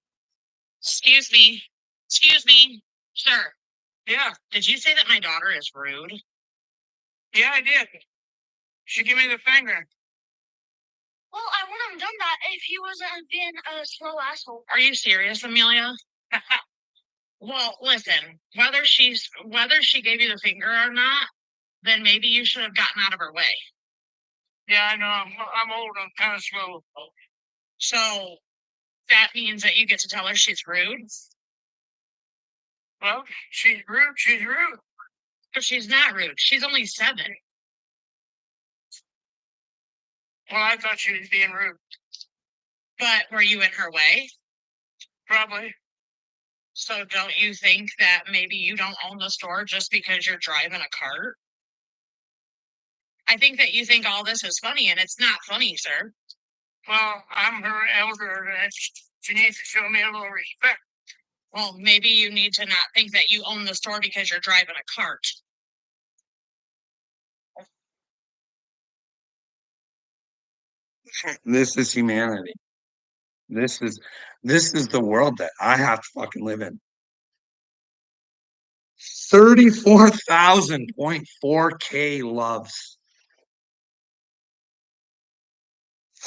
Excuse me. Excuse me, sir. Yeah. Did you say that my daughter is rude? Yeah, I did. She gave me the finger. Well, I wouldn't have done that if he wasn't being a slow asshole. Are you serious, Amelia? Well, listen, whether she gave you the finger or not, then maybe you should have gotten out of her way. Yeah, I know. I'm old. I'm kind of slow. So that means that you get to tell her she's rude. Well, she's rude. She's rude. But she's not rude. She's only 7. Well, I thought she was being rude. But were you in her way? Probably. So don't you think that maybe you don't own the store just because you're driving a cart? I think that you think all this is funny, and it's not funny, sir. Well, I'm her elder, and she needs to show me a little respect. Well, maybe you need to not think that you own the store because you're driving a cart. This is humanity. This is this is the world that I have to fucking live in. 34,000.4K loves.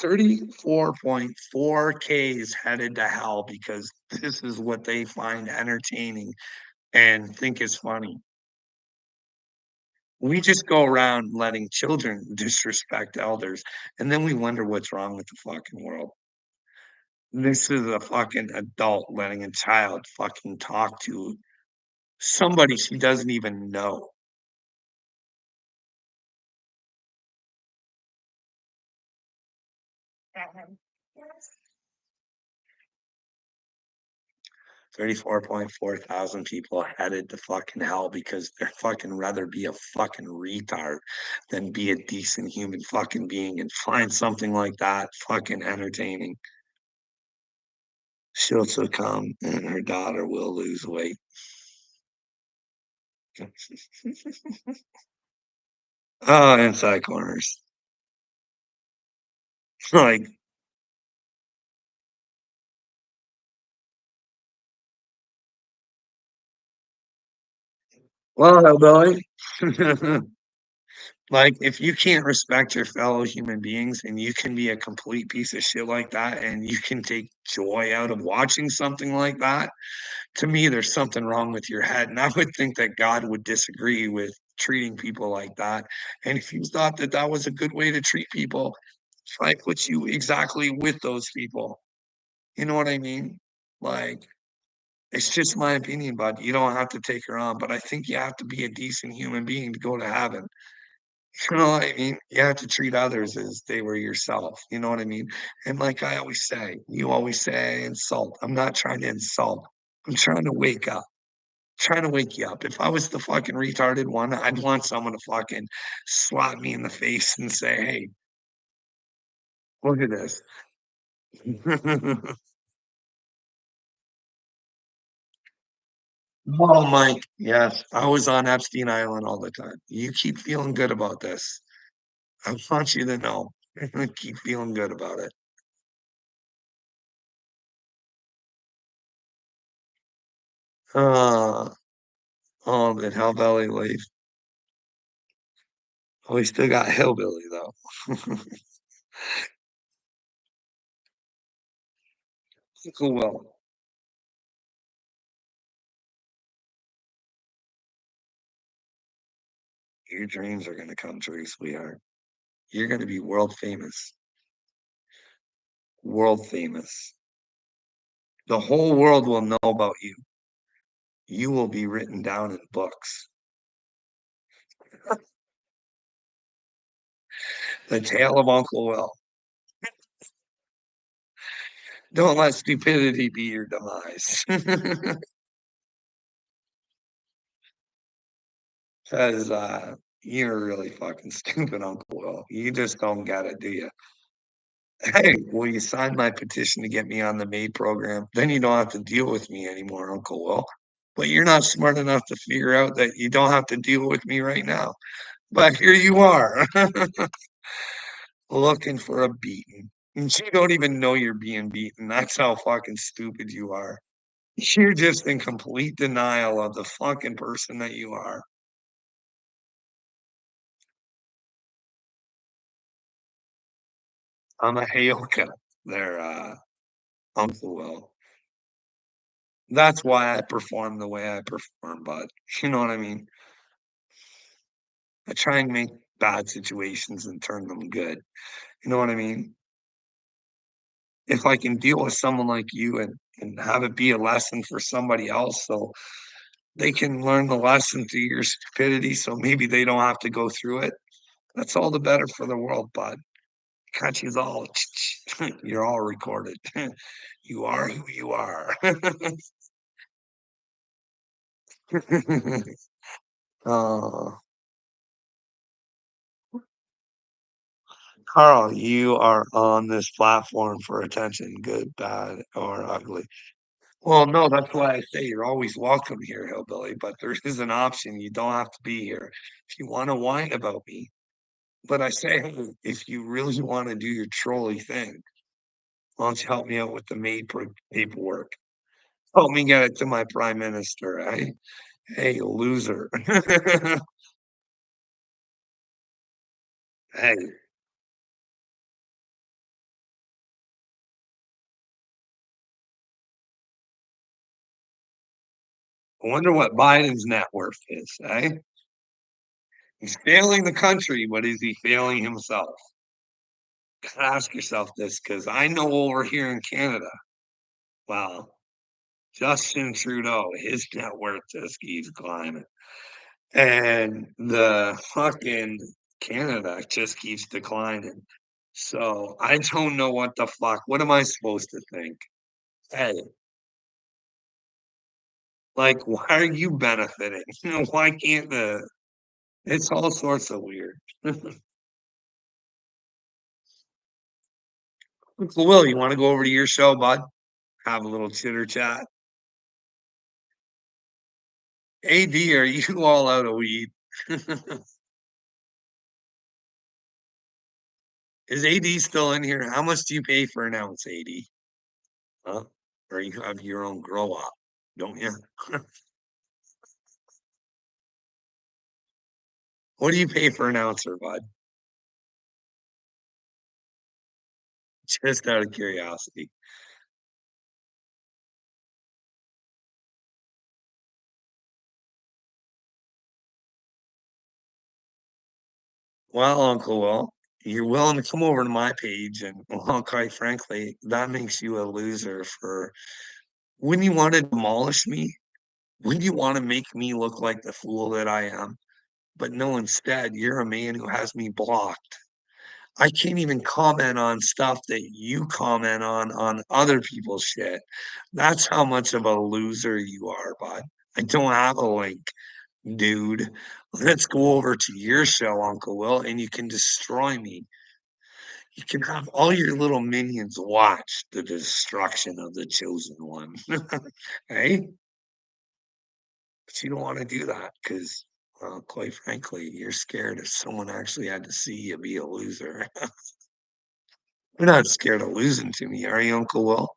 34.4K is headed to hell because this is what they find entertaining and think is funny. We just go around letting children disrespect elders, and then we wonder what's wrong with the fucking world. This is a fucking adult letting a child fucking talk to somebody she doesn't even know. 34.4 thousand people headed to fucking hell because they're fucking rather be a fucking retard than be a decent human fucking being and find something like that fucking entertaining. She'll succumb and her daughter will lose weight. Oh, inside corners. Like, well, Billy. Like, if you can't respect your fellow human beings and you can be a complete piece of shit like that and you can take joy out of watching something like that, to me, there's something wrong with your head. And I would think that God would disagree with treating people like that. And if you thought that that was a good way to treat people, I put you exactly with those people. You know what I mean? Like, it's just my opinion, bud. You don't have to take her on, but I think you have to be a decent human being to go to heaven. You know what I mean? You have to treat others as they were yourself. You know what I mean? And like I always say, you always say insult. I'm not trying to insult. I'm trying to wake up. Trying to wake you up. If I was the fucking retarded one, I'd want someone to fucking slap me in the face and say, "Hey, look at this." Oh, Mike, yes, I was on Epstein Island all the time. You keep feeling good about this. I want you to know. Keep feeling good about it. Uh, oh, that Hellbilly Leaf. Oh, we still got Hillbilly though. Cool. Well, your dreams are gonna come true, sweetheart. You're gonna be world famous. World famous. The whole world will know about you. You will be written down in books. The tale of Uncle Will. Don't let stupidity be your demise. Because you're really fucking stupid, Uncle Will. You just don't get it, do you? Hey, will you sign my petition to get me on the MAID program? Then you don't have to deal with me anymore, Uncle Will. But you're not smart enough to figure out that you don't have to deal with me right now. But here you are, looking for a beating. And you don't even know you're being beaten. That's how fucking stupid you are. You're just in complete denial of the fucking person that you are. I'm a Heyoka there, Uncle Will. That's why I perform the way I perform, bud. You know what I mean? I try and make bad situations and turn them good. You know what I mean? If I can deal with someone like you and have it be a lesson for somebody else, so They can learn the lesson through your stupidity, so maybe they don't have to go through it. That's all the better for the world, bud. Country's all you're all recorded. You are who you are. Oh, Carl, you are on this platform for attention, good, bad, or ugly. Well, no, that's why I say you're always welcome here, hillbilly, but there is an option. You don't have to be here. If you want to whine about me, but I say, hey, if you really want to do your trolley thing, why don't you help me out with the paperwork? Help me get it to my prime minister, eh? Hey, loser. Hey, I wonder what Biden's net worth is, eh? He's failing the country, but is he failing himself? Gotta ask yourself this, because I know over here in Canada, well, Justin Trudeau, his net worth just keeps climbing. And the fucking Canada just keeps declining. So I don't know what the fuck. What am I supposed to think? Hey, like, why are you benefiting? Why can't the it's all sorts of weird. Uncle Will, you want to go over to your show, bud? Have a little chitter chat. AD, are you all out of weed? Is AD still in here? How much do you pay for an ounce, AD? Huh? Or you have your own grow up, don't you? What do you pay for an ouncer, bud? Just out of curiosity. Well, Uncle Will, you're willing to come over to my page, and well, quite frankly, that makes you a loser for wouldn't you want to demolish me? Wouldn't you want to make me look like the fool that I am? But no, instead, you're a man who has me blocked. I can't even comment on stuff that you comment on other people's shit. That's how much of a loser you are, bud. I don't have a link, dude. Let's go over to your show, Uncle Will, and you can destroy me. You can have all your little minions watch the destruction of the chosen one. Hey, but you don't want to do that because, well, quite frankly, you're scared if someone actually had to see you be a loser. You're not scared of losing to me, are you, Uncle Will?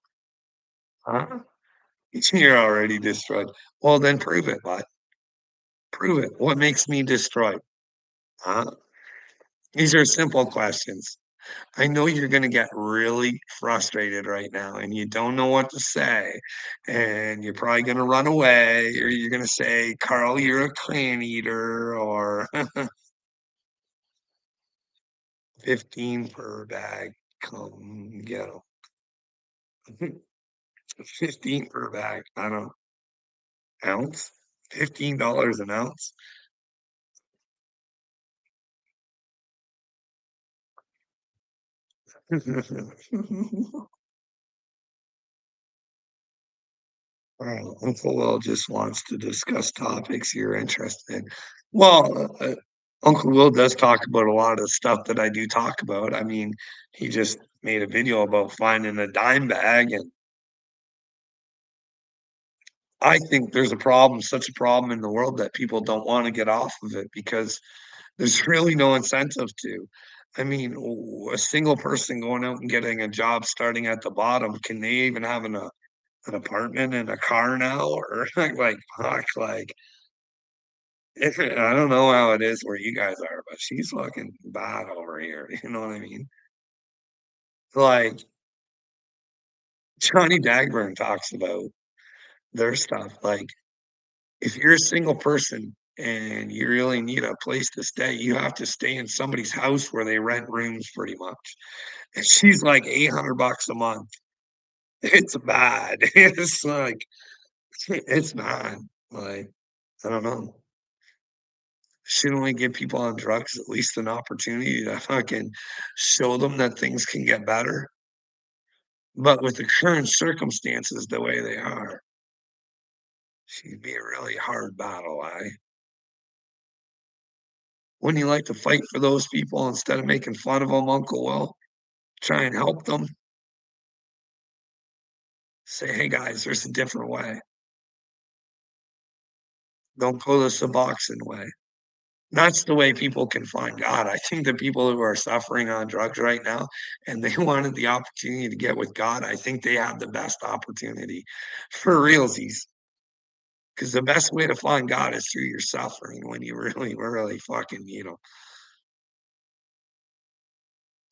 Huh? You're already destroyed. Well, then prove it, bud. Prove it. What makes me destroyed? Huh? These are simple questions. I know you're gonna get really frustrated right now and you don't know what to say, and you're probably gonna run away, or you're gonna say, "Carl, you're a clan eater," or 15 per bag. Come get 'em. 15 per bag. I don't ounce? $15 an ounce? Uncle Will just wants to discuss topics you're interested in. Well, Uncle Will does talk about a lot of stuff that I do talk about. I mean, he just made a video about finding a dime bag, and I think there's a problem, such a problem in the world that people don't want to get off of it because there's really no incentive to. I mean, a single person going out and getting a job starting at the bottom, can they even have an apartment and a car now? Or like, fuck, like, I don't know how it is where you guys are, but she's fucking bad over here. You know what I mean? Like, Johnny Dagburn talks about their stuff. Like, if you're a single person and you really need a place to stay, you have to stay in somebody's house where they rent rooms pretty much. And she's like 800 bucks a month. It's bad. It's like, it's bad. Like, I don't know. Shouldn't we give people on drugs at least an opportunity to fucking show them that things can get better? But with the current circumstances the way they are, she'd be a really hard battle, Wouldn't you like to fight for those people instead of making fun of them, Uncle Will? Try and help them. Say, "Hey, guys, there's a different way. Don't go the Suboxone way." That's the way people can find God. I think the people who are suffering on drugs right now and they wanted the opportunity to get with God, I think they have the best opportunity for realsies. Because the best way to find God is through your suffering when you really, really fucking need him.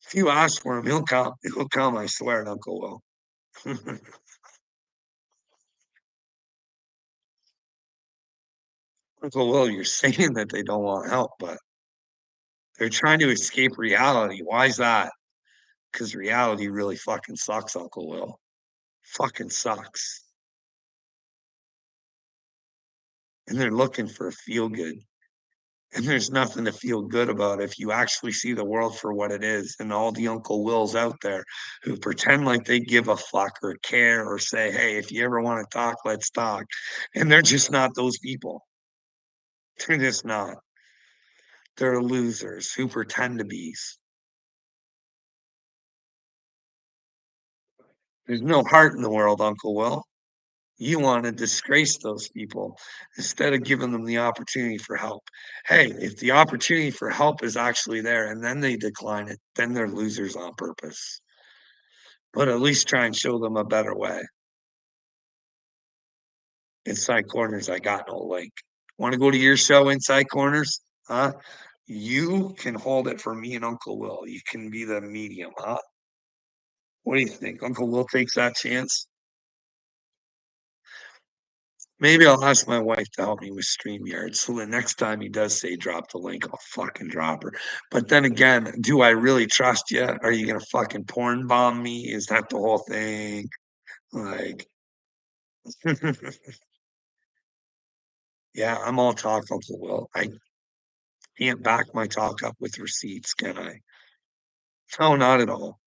If you ask for him, he'll come. He'll come, I swear, Uncle Will. Uncle Will, you're saying that they don't want help, but they're trying to escape reality. Why is that? Because reality really fucking sucks, Uncle Will. Fucking sucks. And they're looking for a feel good. And there's nothing to feel good about if you actually see the world for what it is. And all the Uncle Wills out there who pretend like they give a fuck or care or say, hey, if you ever want to talk, let's talk. And they're just not those people. They're just not. They're losers who pretend to be. There's no heart in the world, Uncle Will. You want to disgrace those people instead of giving them the opportunity for help. Hey, if the opportunity for help is actually there and then they decline it, then they're losers on purpose. But at least try and show them a better way. Inside Corners, I got no link. Want to go to your show, Inside Corners? Huh? You can hold it for me and Uncle Will. You can be the medium, huh? What do you think? Uncle Will takes that chance? Maybe I'll ask my wife to help me with StreamYard, so the next time he does say drop the link, I'll fucking drop her. But then again, do I really trust you? Are you gonna fucking porn bomb me? Is that the whole thing? Like, yeah, I'm all talk, Uncle Will. I can't back my talk up with receipts, can I? No, not at all.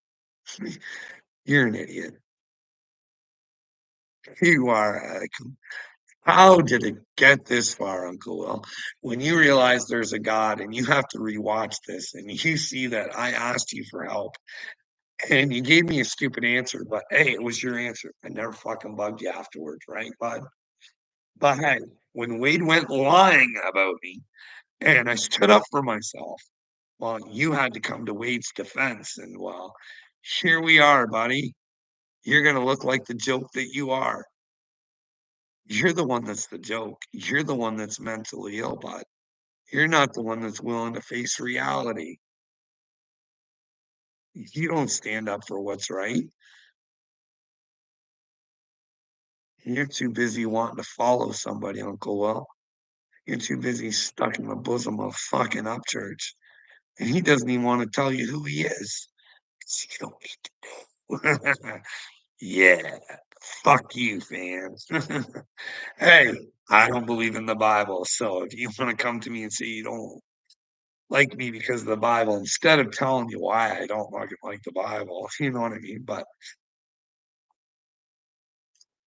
You're an idiot. You are. How did it get this far, Uncle Will? When you realize there's a God and you have to rewatch this and you see that I asked you for help and you gave me a stupid answer, but hey, it was your answer. I never fucking bugged you afterwards, right, bud? But hey, when Wade went lying about me and I stood up for myself, well, you had to come to Wade's defense. And well, here we are, buddy. You're going to look like the joke that you are. You're the one that's the joke. You're the one that's mentally ill, bud. You're not the one that's willing to face reality. You don't stand up for what's right. You're too busy wanting to follow somebody, Uncle Will. You're too busy stuck in the bosom of fucking Upchurch. And he doesn't even want to tell you who he is. 'Cause you don't need to know. Yeah. Fuck you, fans. Hey, I don't believe in the Bible. So if you want to come to me and say you don't like me because of the Bible, instead of telling you why I don't like the Bible, you know what I mean? But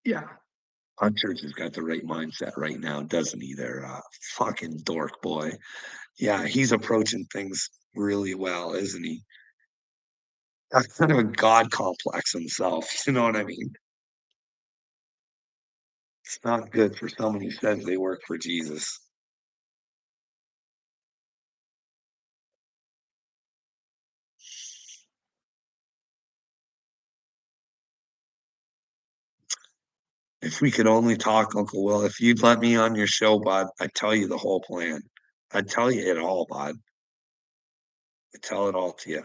yeah, Church has got the right mindset right now, doesn't he? They're fucking dork boy. Yeah, he's approaching things really well, isn't he? Got kind of a god complex himself. You know what I mean? It's not good for someone who says they work for Jesus. If we could only talk, Uncle Will, if you'd let me on your show, bud, I'd tell you the whole plan. I'd tell you it all, bud. I'd tell it all to you.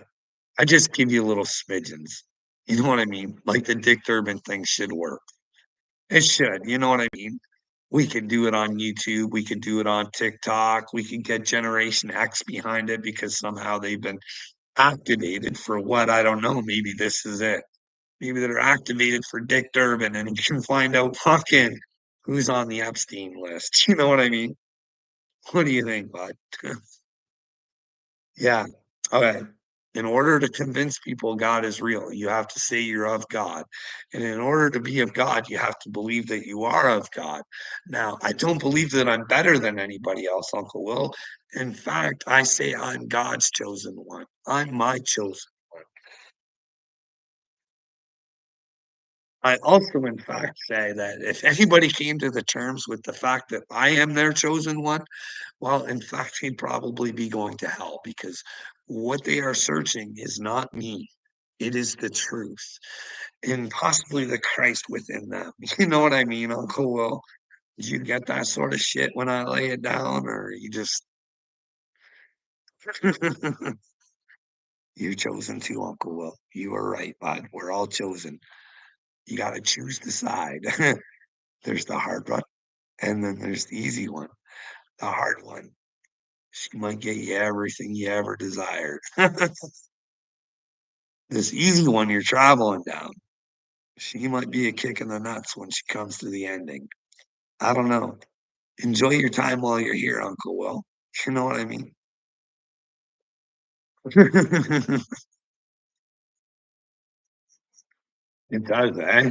I just give you little smidgens. You know what I mean? Like the Dick Durbin thing should work. It should. You know what I mean? We could do it on YouTube. We could do it on TikTok. We could get Generation X behind it because somehow they've been activated for what I don't know. Maybe this is it. Maybe they're activated for Dick Durbin and you can find out fucking who's on the Epstein list. You know what I mean? What do you think, bud? Yeah. Okay. In order to convince people God is real, you have to say you're of God. And in order to be of God, you have to believe that you are of God. Now, I don't believe that I'm better than anybody else, Uncle Will. In fact, I say I'm God's chosen one. I'm my chosen one. I also, in fact, say that if anybody came to the terms with the fact that I am their chosen one, well, in fact, he'd probably be going to hell because what they are searching is not me. It is the truth and possibly the Christ within them. You know what I mean, Uncle Will? Did you get that sort of shit when I lay it down, or you just you're chosen too, Uncle Will? You are right, bud. We're all chosen. You got to choose the side. There's the hard one, and then there's the easy one. The hard one, she might get you everything you ever desired. This easy one you're traveling down, she might be a kick in the nuts when she comes to the ending. I don't know. Enjoy your time while you're here, Uncle Will. You know what I mean? It does, eh?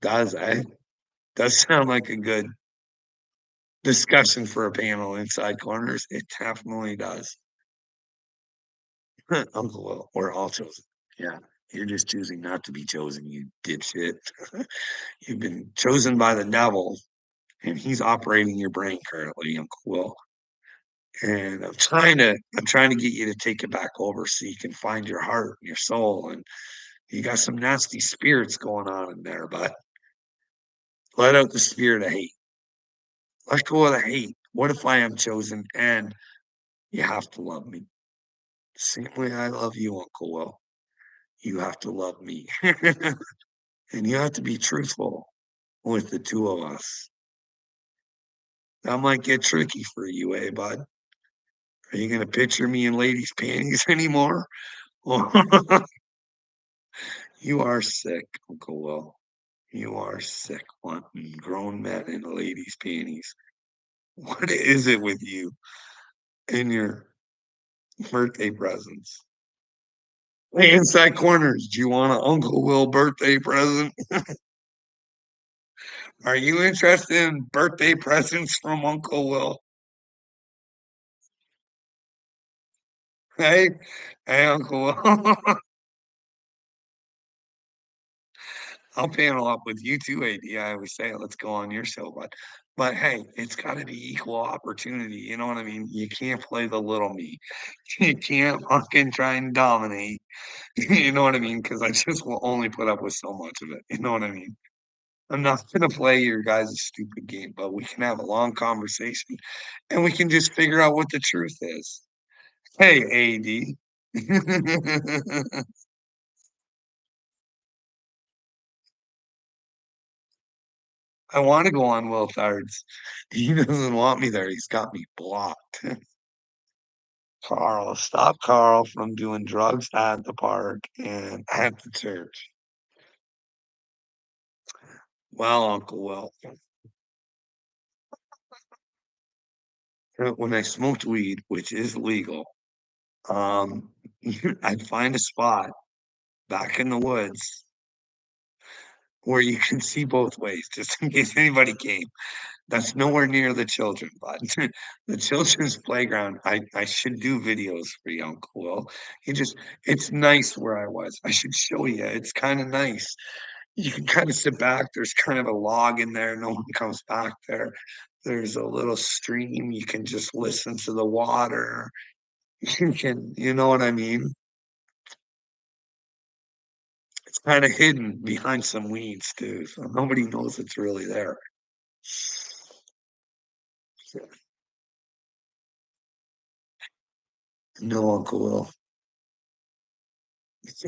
Does, eh? Does sound like a good discussion for a panel inside corners. It definitely does. Uncle Will, we're all chosen. Yeah. You're just choosing not to be chosen, you dipshit. You've been chosen by the devil, and he's operating your brain currently, Uncle Will. And I'm trying to get you to take it back over so you can find your heart and your soul. And you got some nasty spirits going on in there, but let out the spirit of hate. Let go of the hate. What if I am chosen and you have to love me? Same way I love you, Uncle Will. You have to love me. And you have to be truthful with the two of us. That might get tricky for you, eh, bud? Are you gonna picture me in ladies' panties anymore? You are sick, Uncle Will. You are sick wanting grown men in ladies' panties. What is it with you and your birthday presents? Hey, inside corners, do you want an Uncle Will birthday present? Are you interested in birthday presents from Uncle Will? Hey, hey, Uncle Will. I'll panel up with you too, AD. I always say, let's go on your show, but hey, it's got to be equal opportunity. You know what I mean? You can't play the little me. You can't fucking try and dominate. You know what I mean? Because I just will only put up with so much of it. You know what I mean? I'm not gonna play your guys' stupid game, but we can have a long conversation and we can just figure out what the truth is. Hey, AD. I want to go on Will Thards. He doesn't want me there. He's got me blocked. Carl, stop Carl from doing drugs at the park and at the church. Well, Uncle Will, when I smoked weed, which is legal, um, I'd find a spot back in the woods where you can see both ways, just in case anybody came. That's nowhere near the children, but the children's playground, I should do videos for you, Uncle Will. It's nice where I was. I should show you. It's kind of nice. You can kind of sit back. There's kind of a log in there. No one comes back there. There's a little stream. You can just listen to the water. You know what I mean? It's kind of hidden behind some weeds too, so nobody knows it's really there. No, Uncle Will.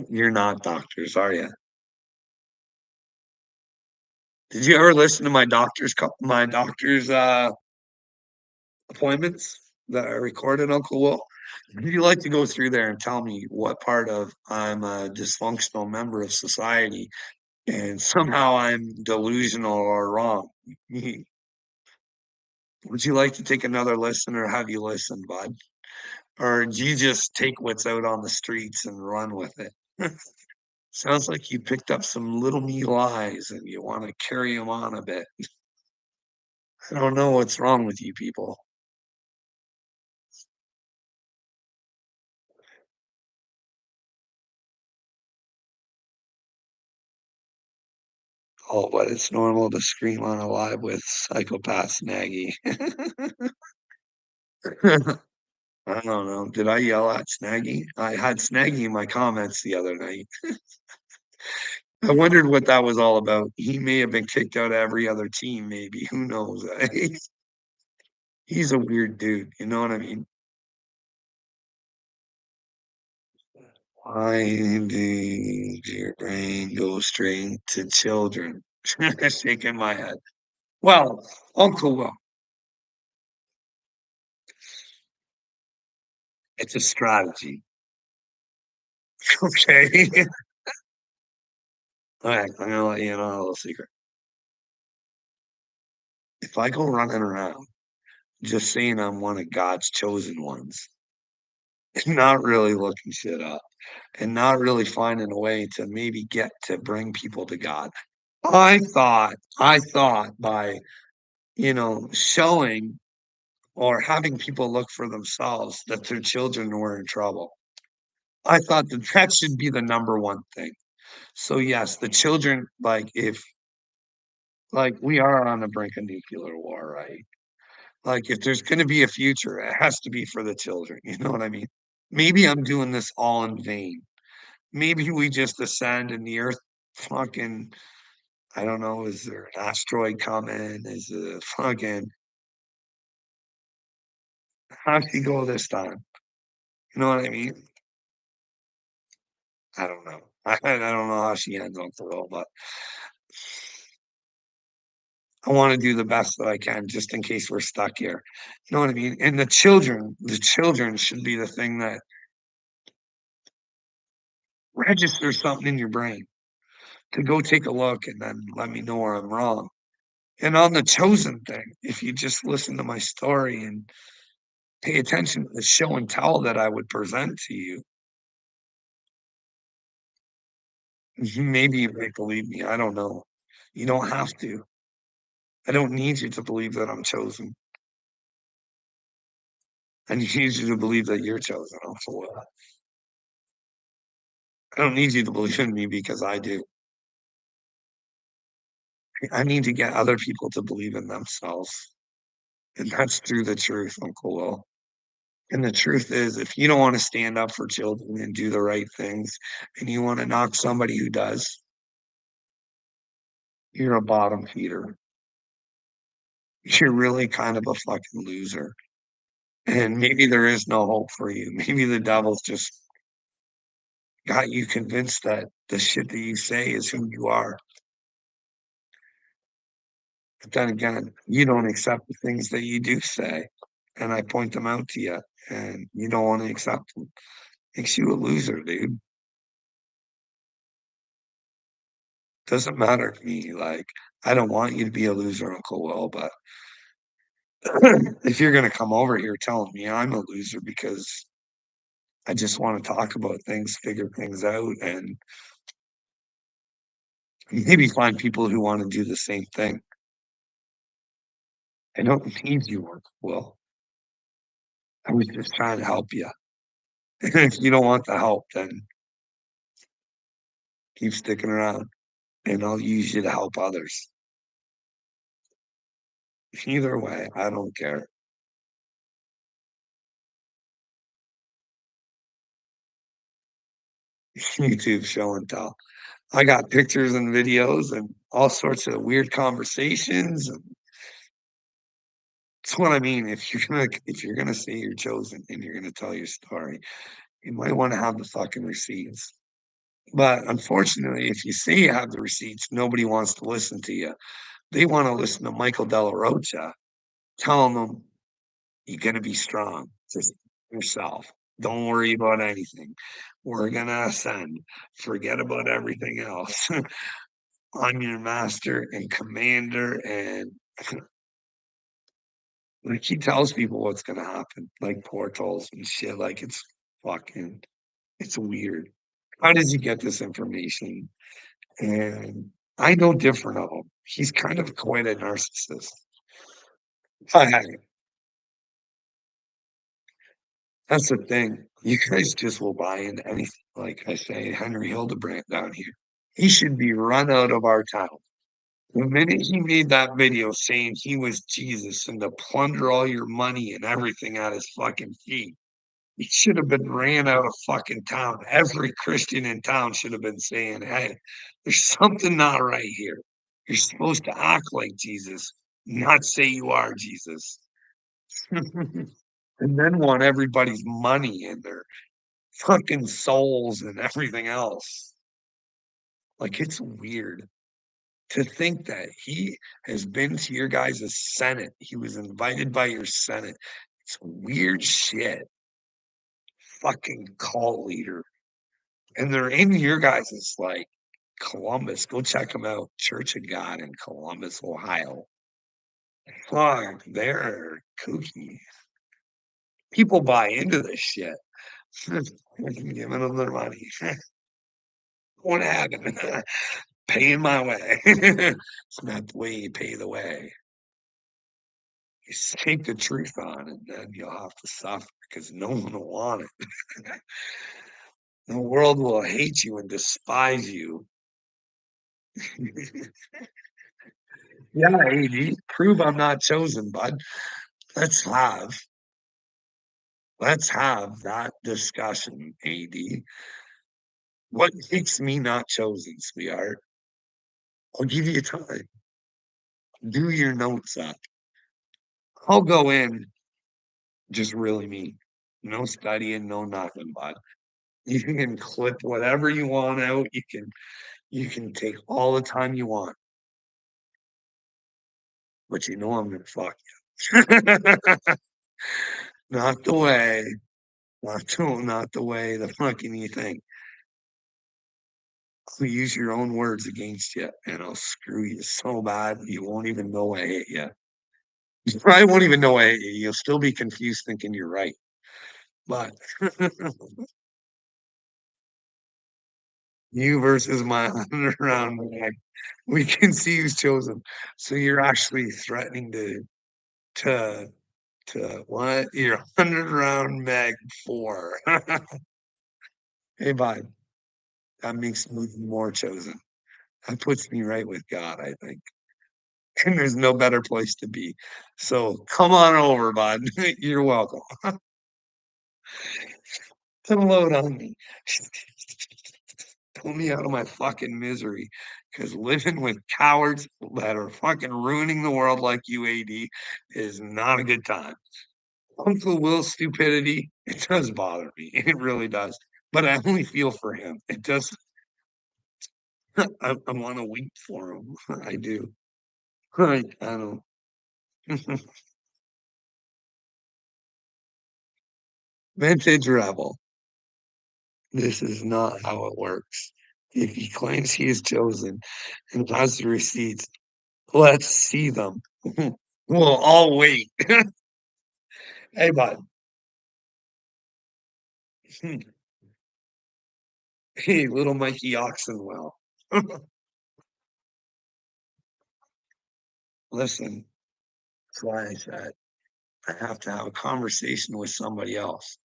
You're not doctors, are you? Did you ever listen to my doctor's appointments that I recorded, Uncle Will? Would you like to go through there and tell me what part of I'm a dysfunctional member of society and somehow I'm delusional or wrong? Would you like to take another listen or have you listen, bud? Or do you just take what's out on the streets and run with it? Sounds like you picked up some little me lies and you want to carry them on a bit. I don't know what's wrong with you people. Oh, but it's normal to scream on a live with psychopath Snaggy. I don't know. Did I yell at Snaggy? I had Snaggy in my comments the other night. I wondered what that was all about. He may have been kicked out of every other team, maybe. Who knows? He's a weird dude. You know what I mean? Why did your brain go straight to children? Shaking my head. Well, Uncle Will, it's a strategy. Okay. All right, I'm gonna let you in on a little secret. If I go running around just saying I'm one of God's chosen ones, and not really looking shit up, and not really finding a way to maybe get to bring people to God. I thought by, showing or having people look for themselves that their children were in trouble. I thought that that should be the number one thing. So yes, the children, like if like we are on the brink of nuclear war, right? Like if there's going to be a future, it has to be for the children. You know what I mean? Maybe I'm doing this all in vain. Maybe we just ascend and the earth fucking, I don't know, is there an asteroid coming? Is it fucking, how's she go this time? You know what I mean? I don't know. I don't know how she ends up the role, but I want to do the best that I can just in case we're stuck here. You know what I mean? And the children should be the thing that registers something in your brain to go take a look and then let me know where I'm wrong. And on the chosen thing, if you just listen to my story and pay attention to the show and tell that I would present to you, maybe you might believe me. I don't know. You don't have to. I don't need you to believe that I'm chosen. I need you to believe that you're chosen also. I don't need you to believe in me because I do. I need to get other people to believe in themselves. And that's through the truth, Uncle Will. And the truth is, if you don't want to stand up for children and do the right things, and you want to knock somebody who does, you're a bottom feeder. You're really kind of a fucking loser. And maybe there is no hope for you. Maybe the devil's just got you convinced that the shit that you say is who you are. But then again, you don't accept the things that you do say. And I point them out to you, and you don't want to accept them. Makes you a loser, dude. Doesn't matter to me. Like, I don't want you to be a loser, Uncle Will, but if you're gonna come over here telling me I'm a loser because I just want to talk about things, figure things out, and maybe find people who want to do the same thing. I don't need you, Uncle Will. I was just trying to help you. If you don't want the help, then keep sticking around, and I'll use you to help others. Either way, I don't care. YouTube show and tell. I got pictures and videos and all sorts of weird conversations, and that's what I mean. If you're gonna say you're chosen and you're gonna tell your story, you might wanna have the fucking receipts. But unfortunately, if you say you have the receipts, nobody wants to listen to you. They wanna listen to Michael Della Rocha telling them, "You're gonna be strong. Just yourself. Don't worry about anything. We're gonna ascend. Forget about everything else. I'm your master and commander, and Like, he tells people what's gonna happen, like portals and shit, like, fucking it's weird. How does he get this information? And I know different of him. He's kind of quite a narcissist. But that's the thing. You guys just will buy into anything. Like I say, Henry Hildebrand down here. He should be run out of our town. The minute he made that video saying he was Jesus and to plunder all your money and everything at his fucking feet, he should have been ran out of fucking town. Every Christian in town should have been saying, hey, there's something not right here. You're supposed to act like Jesus, not say you are Jesus. And then want everybody's money and their fucking souls and everything else. Like, it's weird to think that he has been to your guys' Senate. He was invited by your Senate. It's weird shit. Fucking cult leader. And they're in your guys' like Columbus. Go check them out. Church of God in Columbus, Ohio. Fuck, they're kooky. People buy into this shit. Giving them their money. What happened? Paying my way. It's not the way you pay the way. You speak the truth on it, then you'll have to suffer because no one will want it. The world will hate you and despise you. Yeah, AD, prove I'm not chosen, bud. Let's have let's have that discussion, AD. What makes me not chosen, sweetheart? I'll give you time. Do your notes up. I'll go in just really me. No studying, no nothing, bud. You can clip whatever you want out. You can take all the time you want, but you know I'm gonna fuck you. Not the way, not the way the fucking you think. I'll use your own words against you, and I'll screw you so bad you won't even know I hate you. You probably won't even know I hate you. You'll still be confused thinking you're right. But you versus my 100 round mag, we can see who's chosen. So you're actually threatening to to what? Your 100 round mag 4. Hey, bud, that makes me more chosen. That puts me right with God, I think. And there's no better place to be. So come on over, bud. You're welcome. Unload on me. Pull me out of my fucking misery. Because living with cowards that are fucking ruining the world like you, AD, is not a good time. Uncle Will's stupidity, it does bother me. It really does. But I only feel for him. It does. I want to weep for him. I do. I don't. Vintage Rebel. This is not how it works. If he claims he is chosen and has the receipts, let's see them. We'll all wait. Hey, bud. Hey, little Mikey Oxenwell. Listen, that's why I said I have to have a conversation with somebody else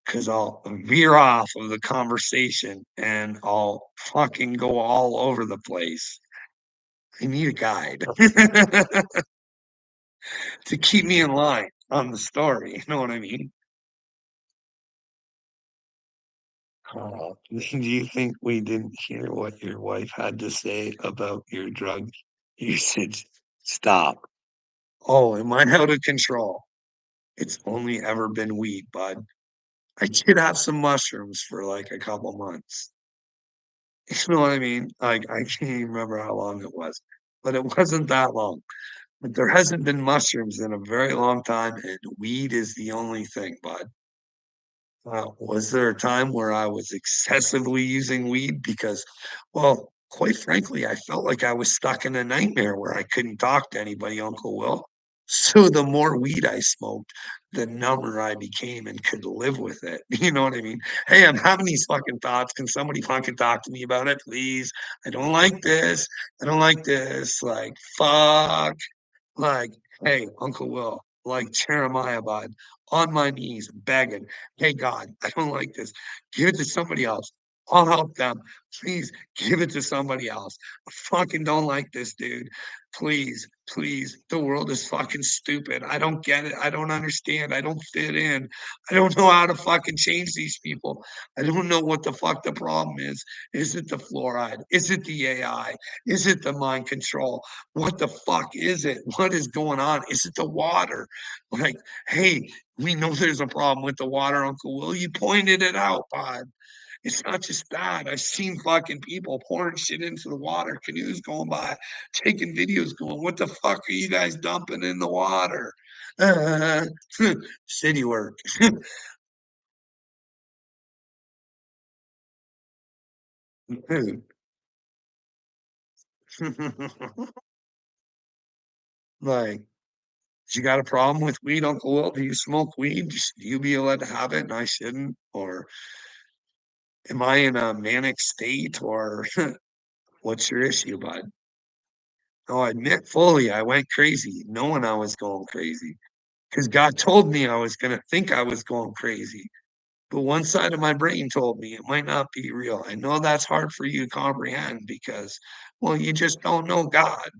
because I'll veer off of the conversation and I'll fucking go all over the place. I need a guide to keep me in line on the story. You know what I mean? Do you think we didn't hear what your wife had to say about your drug usage? Stop. Oh, am I out of control? It's only ever been weed, bud. I did have some mushrooms for like a couple months. You know what I mean? Like, I can't even remember how long it was, but it wasn't that long. But there hasn't been mushrooms in a very long time, and weed is the only thing, bud. Was there a time where I was excessively using weed? Because, well, quite frankly, I felt like I was stuck in a nightmare where I couldn't talk to anybody, Uncle Will. So the more weed I smoked, the number I became and could live with it. You know what I mean? Hey, I'm having these fucking thoughts. Can somebody fucking talk to me about it, please? I don't like this. I don't like this. Like, fuck. Like, hey, Uncle Will, like Jeremiah, bud, on my knees, begging, hey, God, I don't like this. Give it to somebody else. I'll help them. Please give it to somebody else. I fucking don't like this, dude. Please, please. The world is fucking stupid. I don't get it. I don't understand. I don't fit in. I don't know how to fucking change these people. I don't know what the fuck the problem is. Is it the fluoride? Is it the AI? Is it the mind control? What the fuck is it? What is going on? Is it the water? Like, hey, we know there's a problem with the water, Uncle Will. You pointed it out, bud. It's not just that. I've seen fucking people pouring shit into the water, canoes going by, taking videos going, what the fuck are you guys dumping in the water? Uh, city work. Dude. Like, you got a problem with weed, Uncle Will? Do you smoke weed? Should you be allowed to have it and I shouldn't? Or am I in a manic state? Or what's your issue, bud? No, I admit fully I went crazy, knowing I was going crazy. Because God told me I was going to think I was going crazy. But one side of my brain told me it might not be real. I know that's hard for you to comprehend because, well, you just don't know God.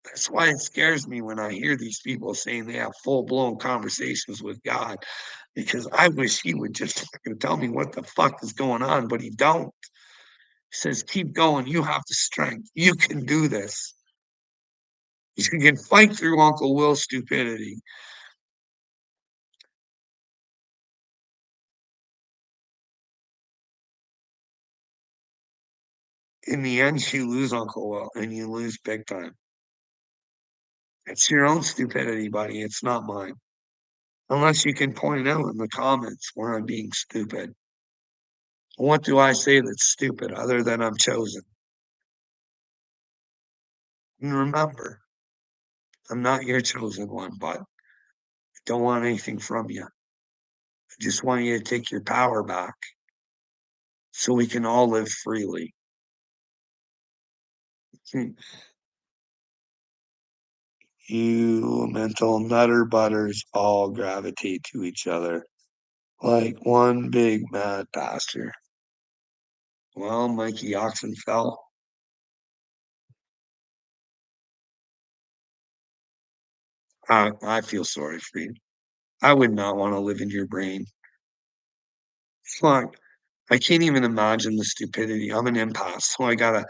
That's why it scares me when I hear these people saying they have full blown conversations with God, because I wish he would just fucking tell me what the fuck is going on, but he don't. He says, keep going. You have the strength. You can do this. You can fight through Uncle Will's stupidity. In the end, you lose Uncle Will and you lose big time. It's your own stupidity, buddy. It's not mine. Unless you can point out in the comments where I'm being stupid. What do I say that's stupid other than I'm chosen? And remember, I'm not your chosen one, but I don't want anything from you. I just want you to take your power back so we can all live freely. You mental nutter butters all gravitate to each other like one big mad pasture. Well, Mikey Oxenfell, I feel sorry for you. I would not want to live in your brain. Fuck, I can't even imagine the stupidity. I'm an empath, so I gotta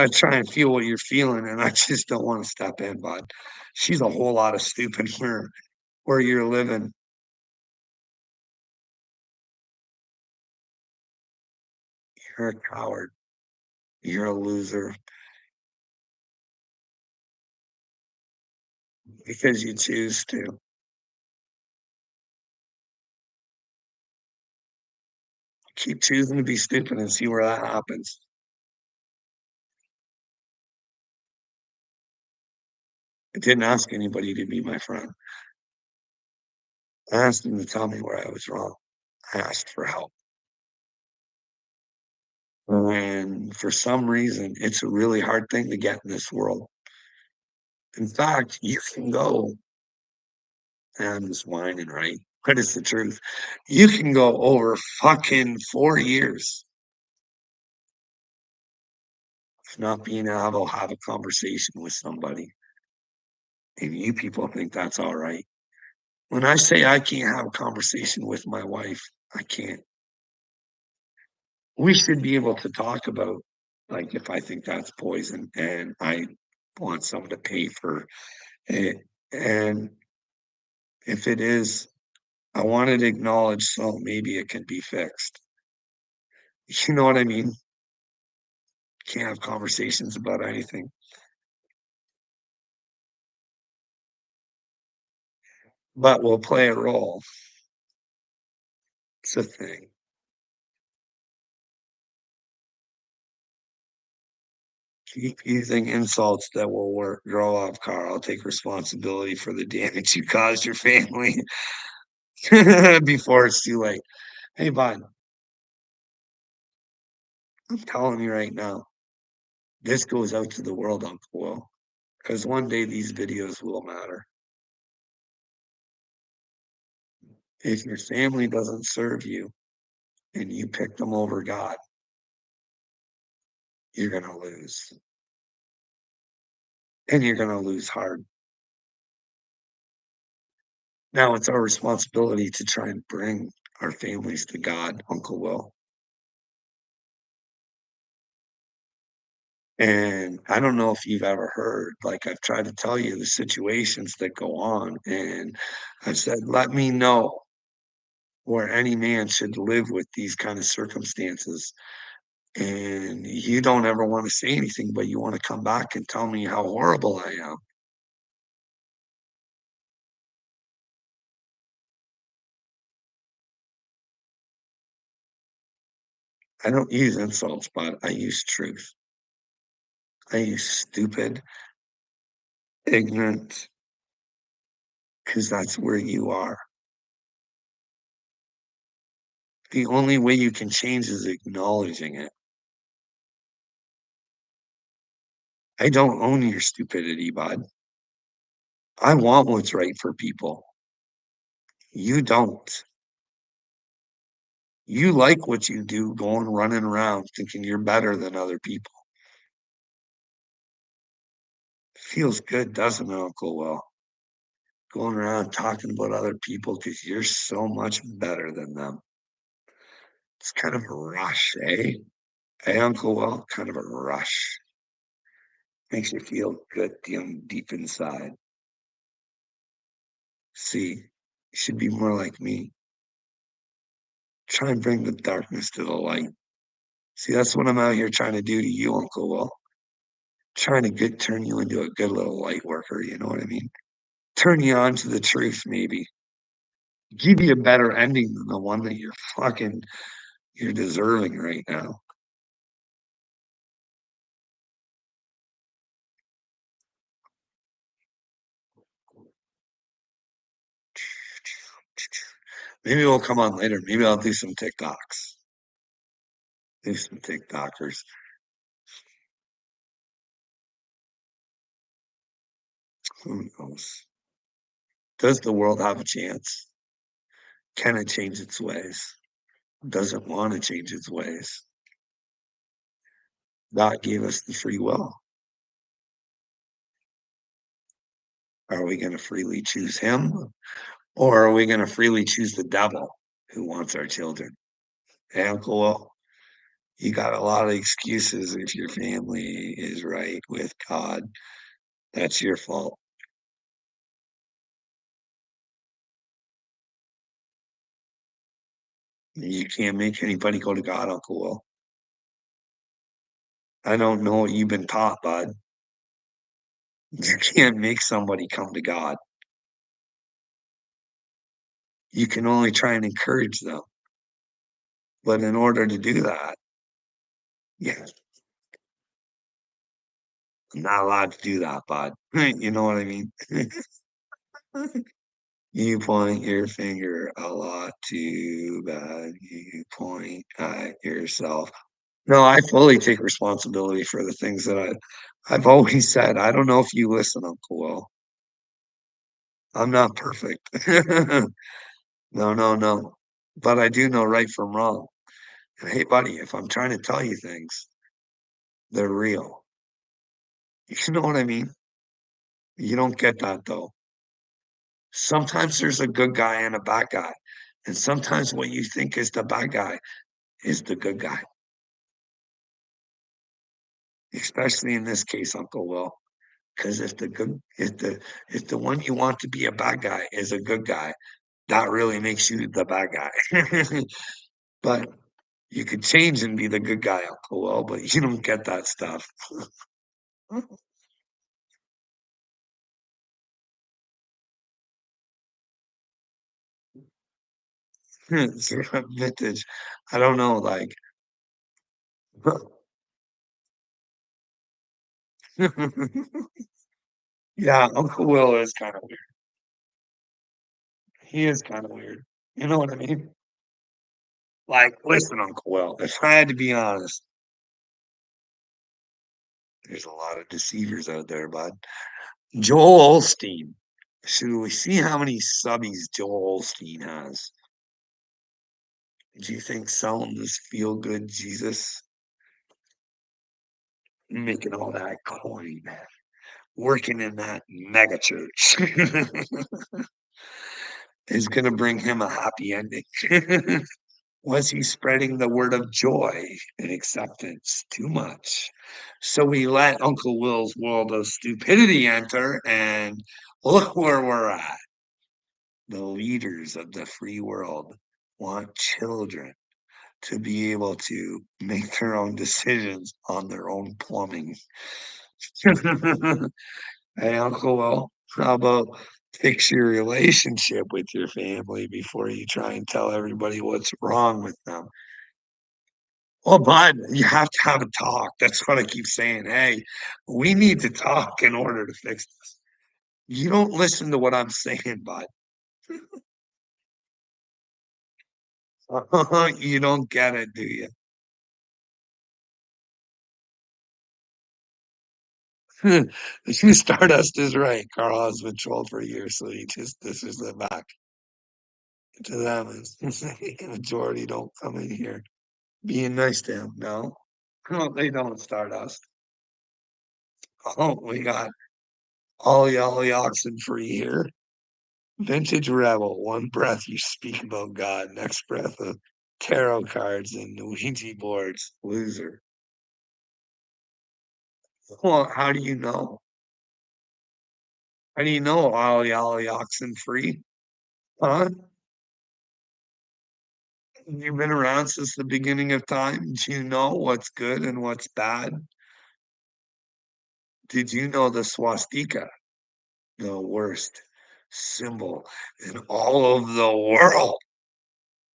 try and feel what you're feeling, and I just don't want to step in, bud. She's a whole lot of stupid where you're living. You're a coward. You're a loser because you choose to. Keep choosing to be stupid and see where that happens. I didn't ask anybody to be my friend. I asked them to tell me where I was wrong. I asked for help. And for some reason, it's a really hard thing to get in this world. In fact, you can go, and I'm just whining, right? But it's the truth. You can go over fucking 4 years of not being able to have a conversation with somebody. And you people think that's all right. When I say I can't have a conversation with my wife, I can't. We should be able to talk about, like, if I think that's poison and I want someone to pay for it. And if it is, I want it acknowledged so maybe it can be fixed. You know what I mean? Can't have conversations about anything, but we'll play a role. It's a thing. Keep using insults that will work. Grow up, Carl. Take responsibility for the damage you caused your family before it's too late. Hey, bud, I'm telling you right now, this goes out to the world, Uncle Will, because one day these videos will matter. If your family doesn't serve you and you pick them over God, you're going to lose. And you're going to lose hard. Now it's our responsibility to try and bring our families to God, Uncle Will. And I don't know if you've ever heard, like I've tried to tell you the situations that go on, and I've said, let me know where any man should live with these kind of circumstances. And you don't ever want to say anything, but you want to come back and tell me how horrible I am. I don't use insults, but I use truth. I use stupid, ignorant, because that's where you are. The only way you can change is acknowledging it. I don't own your stupidity, bud. I want what's right for people. You don't. You like what you do, going running around thinking you're better than other people. Feels good, doesn't it, Uncle Will? Going around talking about other people because you're so much better than them. It's kind of a rush, eh? Hey, Uncle Will, kind of a rush. Makes you feel good deep inside. See, you should be more like me. Try and bring the darkness to the light. See, that's what I'm out here trying to do to you, Uncle Will. Trying to turn you into a good little light worker, you know what I mean? Turn you on to the truth, maybe. Give you a better ending than the one that you're deserving right now. Maybe we'll come on later. Maybe I'll do some TikToks. Do some TikTokers. Who knows? Does the world have a chance? Can it change its ways? Does it want to change its ways? God gave us the free will. Are we going to freely choose him? Or are we going to freely choose the devil who wants our children? Hey, Uncle Will, you got a lot of excuses if your family is right with God. That's your fault. You can't make anybody go to God, Uncle Will. I don't know what you've been taught, bud. You can't make somebody come to God. You can only try and encourage them. But in order to do that, yeah, I'm not allowed to do that, bud. You know what I mean? You point your finger a lot too bad. You point at yourself. No, I fully take responsibility for the things that I've always said. I don't know if you listen, Uncle Will. I'm not perfect. No, no, no. But I do know right from wrong. And hey, buddy, if I'm trying to tell you things, they're real. You know what I mean? You don't get that though. Sometimes there's a good guy and a bad guy. And sometimes what you think is the bad guy is the good guy. Especially in this case, Uncle Will. Because if the one you want to be a bad guy is a good guy, that really makes you the bad guy. But you could change and be the good guy, Uncle Will, but you don't get that stuff. It's vintage. I don't know, like Yeah, Uncle Will is kind of weird. He is kind of weird. You know what I mean? Like, listen, Uncle Will, if I had to be honest, there's a lot of deceivers out there, bud. Joel Osteen. Should we see how many subbies Joel Osteen has? Do you think selling this feel good Jesus, making all that coin, working in that mega church is going to bring him a happy ending? Was he spreading the word of joy and acceptance too much? So we let Uncle Will's world of stupidity enter, and look where we're at. The leaders of the free world want children to be able to make their own decisions on their own plumbing. Hey, Uncle Will, how about fix your relationship with your family before you try and tell everybody what's wrong with them? Well, bud, you have to have a talk. That's what I keep saying. Hey, we need to talk in order to fix this. You don't listen to what I'm saying, bud. You don't get it, do you? Stardust is right. Carl has been trolled for years, so he just this is the back to them. The majority don't come in here being nice to him. No, no, they don't. Stardust. Oh, we got Ollie Oxen free here. Vintage Rebel. One breath you speak about God, next breath of tarot cards and Ouija boards. Loser. Well, how do you know? How do you know Ollie Oxen free? Huh? You've been around since the beginning of time. Do you know what's good and what's bad? Did you know the swastika, the worst symbol in all of the world?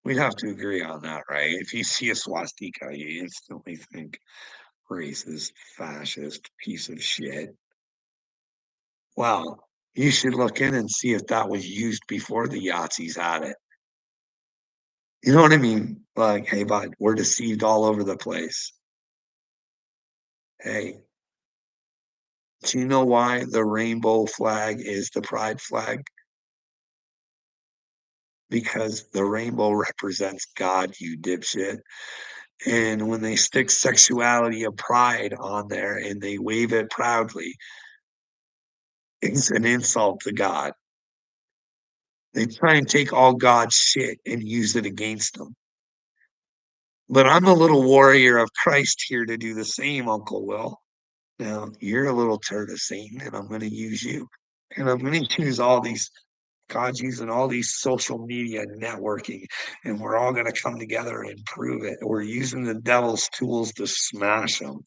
We'd have to agree on that, right? If you see a swastika, you instantly think racist, fascist, piece of shit. Well, you should look in and see if that was used before the Yahtzees had it. You know what I mean? Like, hey, bud, we're deceived all over the place. Hey, do you know why the rainbow flag is the pride flag? Because the rainbow represents God, you dipshit. And when they stick sexuality of pride on there and they wave it proudly, it's an insult to God. They try and take all God's shit and use it against them. But I'm a little warrior of Christ here to do the same, Uncle Will. Now, you're a little turd of Satan, and I'm going to use you. And I'm going to use all these God's using all these social media networking, and we're all going to come together and prove it. We're using the devil's tools to smash them.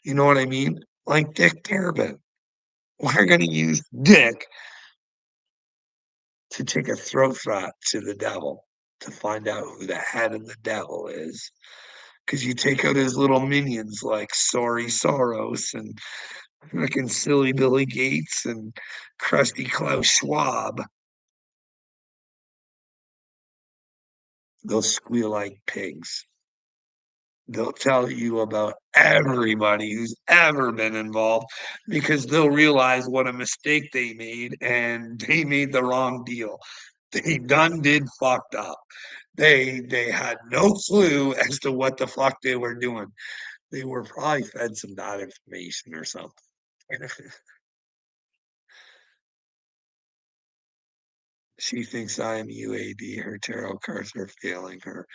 You know what I mean? Like Dick Durbin. We're going to use Dick to take a throat shot to the devil to find out who the head of the devil is. Because you take out his little minions like Sorry Soros and freaking Silly Billy Gates and Krusty Klaus Schwab. They'll squeal like pigs. They'll tell you about everybody who's ever been involved because they'll realize what a mistake they made and they made the wrong deal. They done did fucked up. They had no clue as to what the fuck they were doing. They were probably fed some bad information or something. She thinks I am UAD. Her tarot cards are failing her.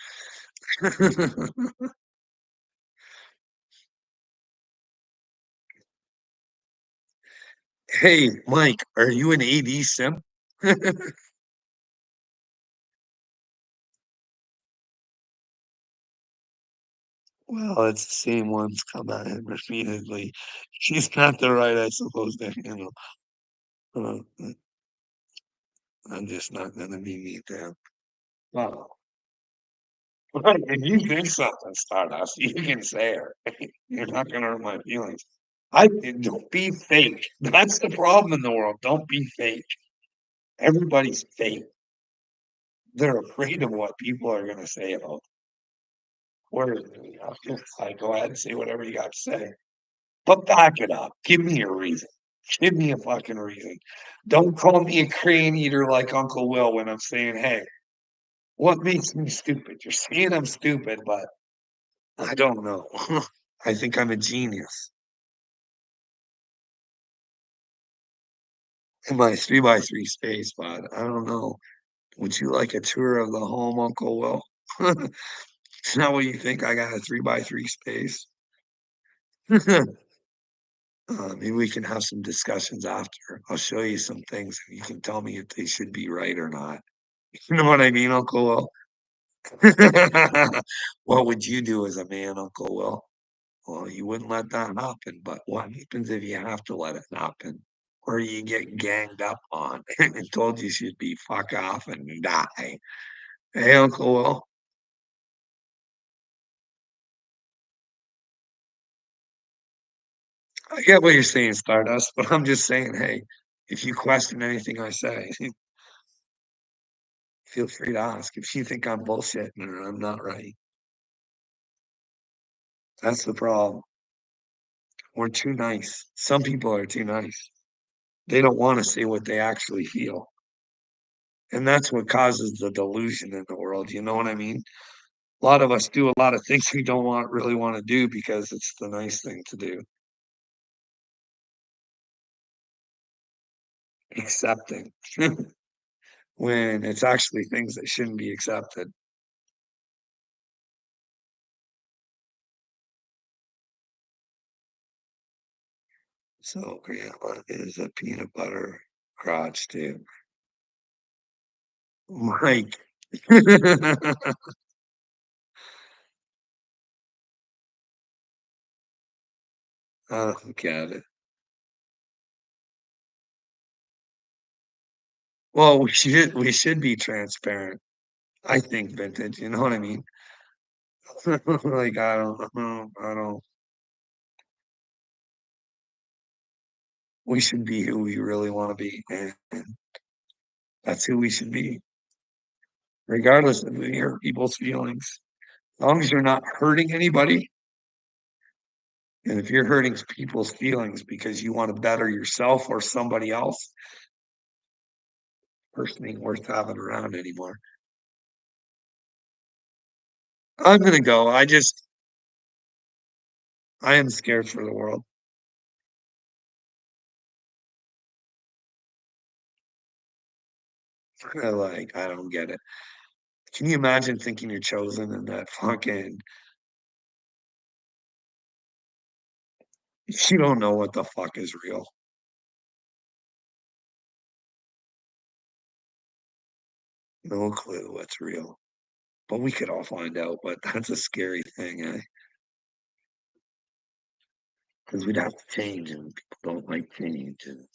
Hey, Mike, are you an AD sim? Well, it's the same ones come at him repeatedly. She's not the right, I suppose, to handle. Uh, I'm just not gonna be mean to him. Well, if you think something, Stardust, you can say it. You're not gonna hurt my feelings. don't be fake. That's the problem in the world. Don't be fake. Everybody's fake. They're afraid of what people are gonna say about or like, go ahead and say whatever you got to say. But back it up. Give me a reason. Give me a fucking reason. Don't call me a crane eater like Uncle Will when I'm saying, hey, what makes me stupid? You're saying I'm stupid, but I don't know. I think I'm a genius. In my 3x3 space, but I don't know. Would you like a tour of the home, Uncle Will? Is that what you think? I got a 3x3 space? Maybe we can have some discussions after. I'll show you some things and you can tell me if they should be right or not. You know what I mean, Uncle Will? What would you do as a man, Uncle Will? Well, you wouldn't let that happen, but what happens if you have to let it happen? Or you get ganged up on and told you should be fuck off and die. Hey, Uncle Will. I get what you're saying, Stardust, but I'm just saying, hey, if you question anything I say, feel free to ask. If you think I'm bullshitting or I'm not right, that's the problem. We're too nice. Some people are too nice. They don't want to say what they actually feel. And that's what causes the delusion in the world. You know what I mean? A lot of us do a lot of things we don't really want to do because it's the nice thing to do. Accepting when it's actually things that shouldn't be accepted. So grandma is a peanut butter crotch too. Mike. Oh, got it. Well, we should be transparent. I think vintage, you know what I mean? Like I don't we should be who we really want to be. And that's who we should be, regardless of if we hurt people's feelings. As long as you're not hurting anybody, and if you're hurting people's feelings because you want to better yourself or somebody else, person ain't worth having around anymore. I'm gonna go. I am scared for the world. I don't get it. Can you imagine thinking you're chosen and that fucking you don't know what the fuck is real? No clue what's real. But we could all find out, but that's a scary thing, eh? Because we'd have to change, and people don't like change, and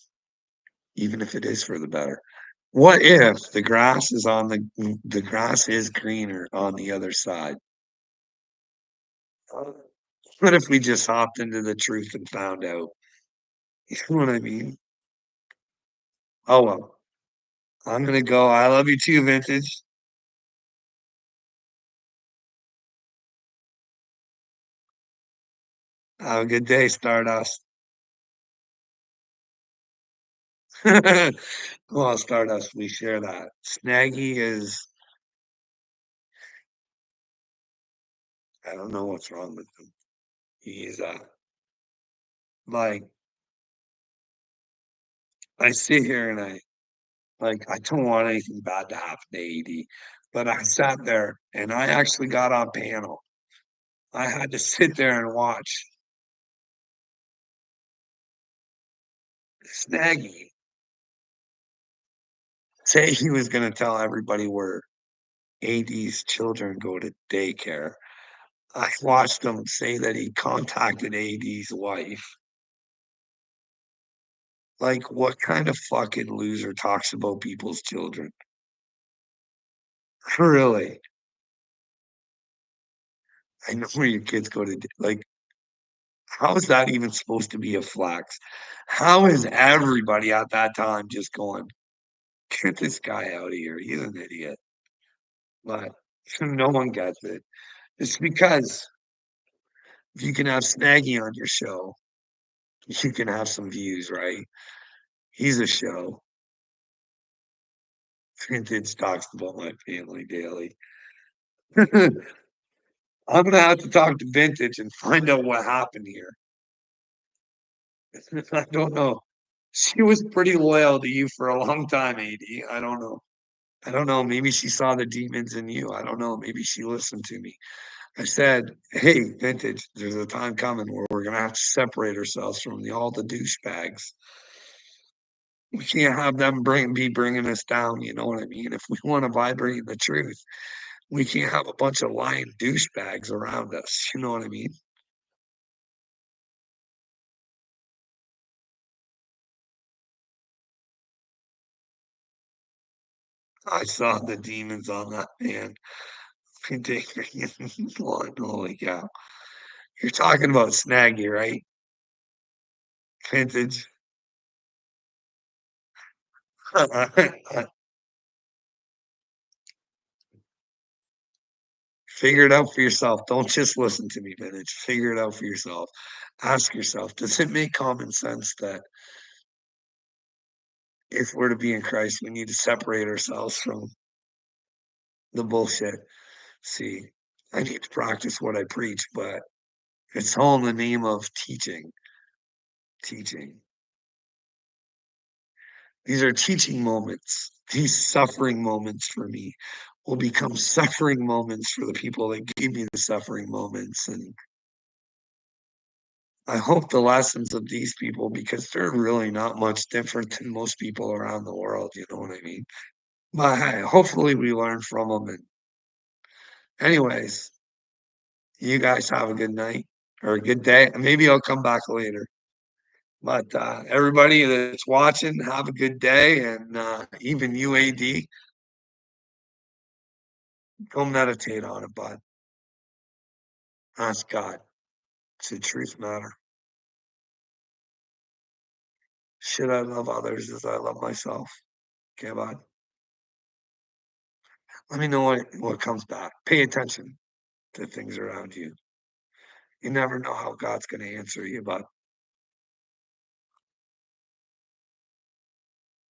even if it is for the better. What if the grass is greener on the other side? Uh, What if we just hopped into the truth and found out? You know what I mean? Oh well, I'm gonna go. I love you too, Vintage. Have a good day, Stardust. Well, Stardust, we share that. Snaggy is, I don't know what's wrong with him. He's like, I sit here and I don't want anything bad to happen to AD, but I sat there and I actually got on panel. I had to sit there and watch Snaggy say he was going to tell everybody where AD's children go to daycare. I watched him say that he contacted AD's wife. Like, what kind of fucking loser talks about people's children? Really? I know where your kids go to, like, How is that even supposed to be a flex? How is everybody at that time just going, "Get this guy out of here, he's an idiot." But no one gets it. It's because if you can have Snaggy on your show, you can have some views, right? He's a show. Vintage talks about my family daily. I'm gonna have to talk to Vintage and find out what happened here. I don't know. She was pretty loyal to you for a long time, AD. I don't know. I don't know. Maybe she saw the demons in you. I don't know. Maybe she listened to me. I said, "Hey, Vintage, there's a time coming where we're gonna have to separate ourselves from all the douchebags. We can't have them be bringing us down. You know what I mean? If we want to vibrate in the truth, we can't have a bunch of lying douchebags around us. You know what I mean?" I saw the demons on that man. Holy cow. You're talking about Snaggy, right? Vintage. Figure it out for yourself. Don't just listen to me, Vintage. Figure it out for yourself. Ask yourself, does it make common sense that if we're to be in Christ, we need to separate ourselves from the bullshit? See, I need to practice what I preach, but it's all in the name of teaching. Teaching. These are teaching moments. These suffering moments for me will become suffering moments for the people that gave me the suffering moments. And I hope the lessons of these people, because they're really not much different than most people around the world, you know what I mean? But hey, hopefully we learn from them. And anyways, you guys have a good night or a good day. Maybe I'll come back later. But everybody that's watching, have a good day. And even UAD, go meditate on it, bud. Ask God. It's a truth matter. Should I love others as I love myself? Okay, bud. Let me know what comes back. Pay attention to things around you. You never know how God's going to answer you, but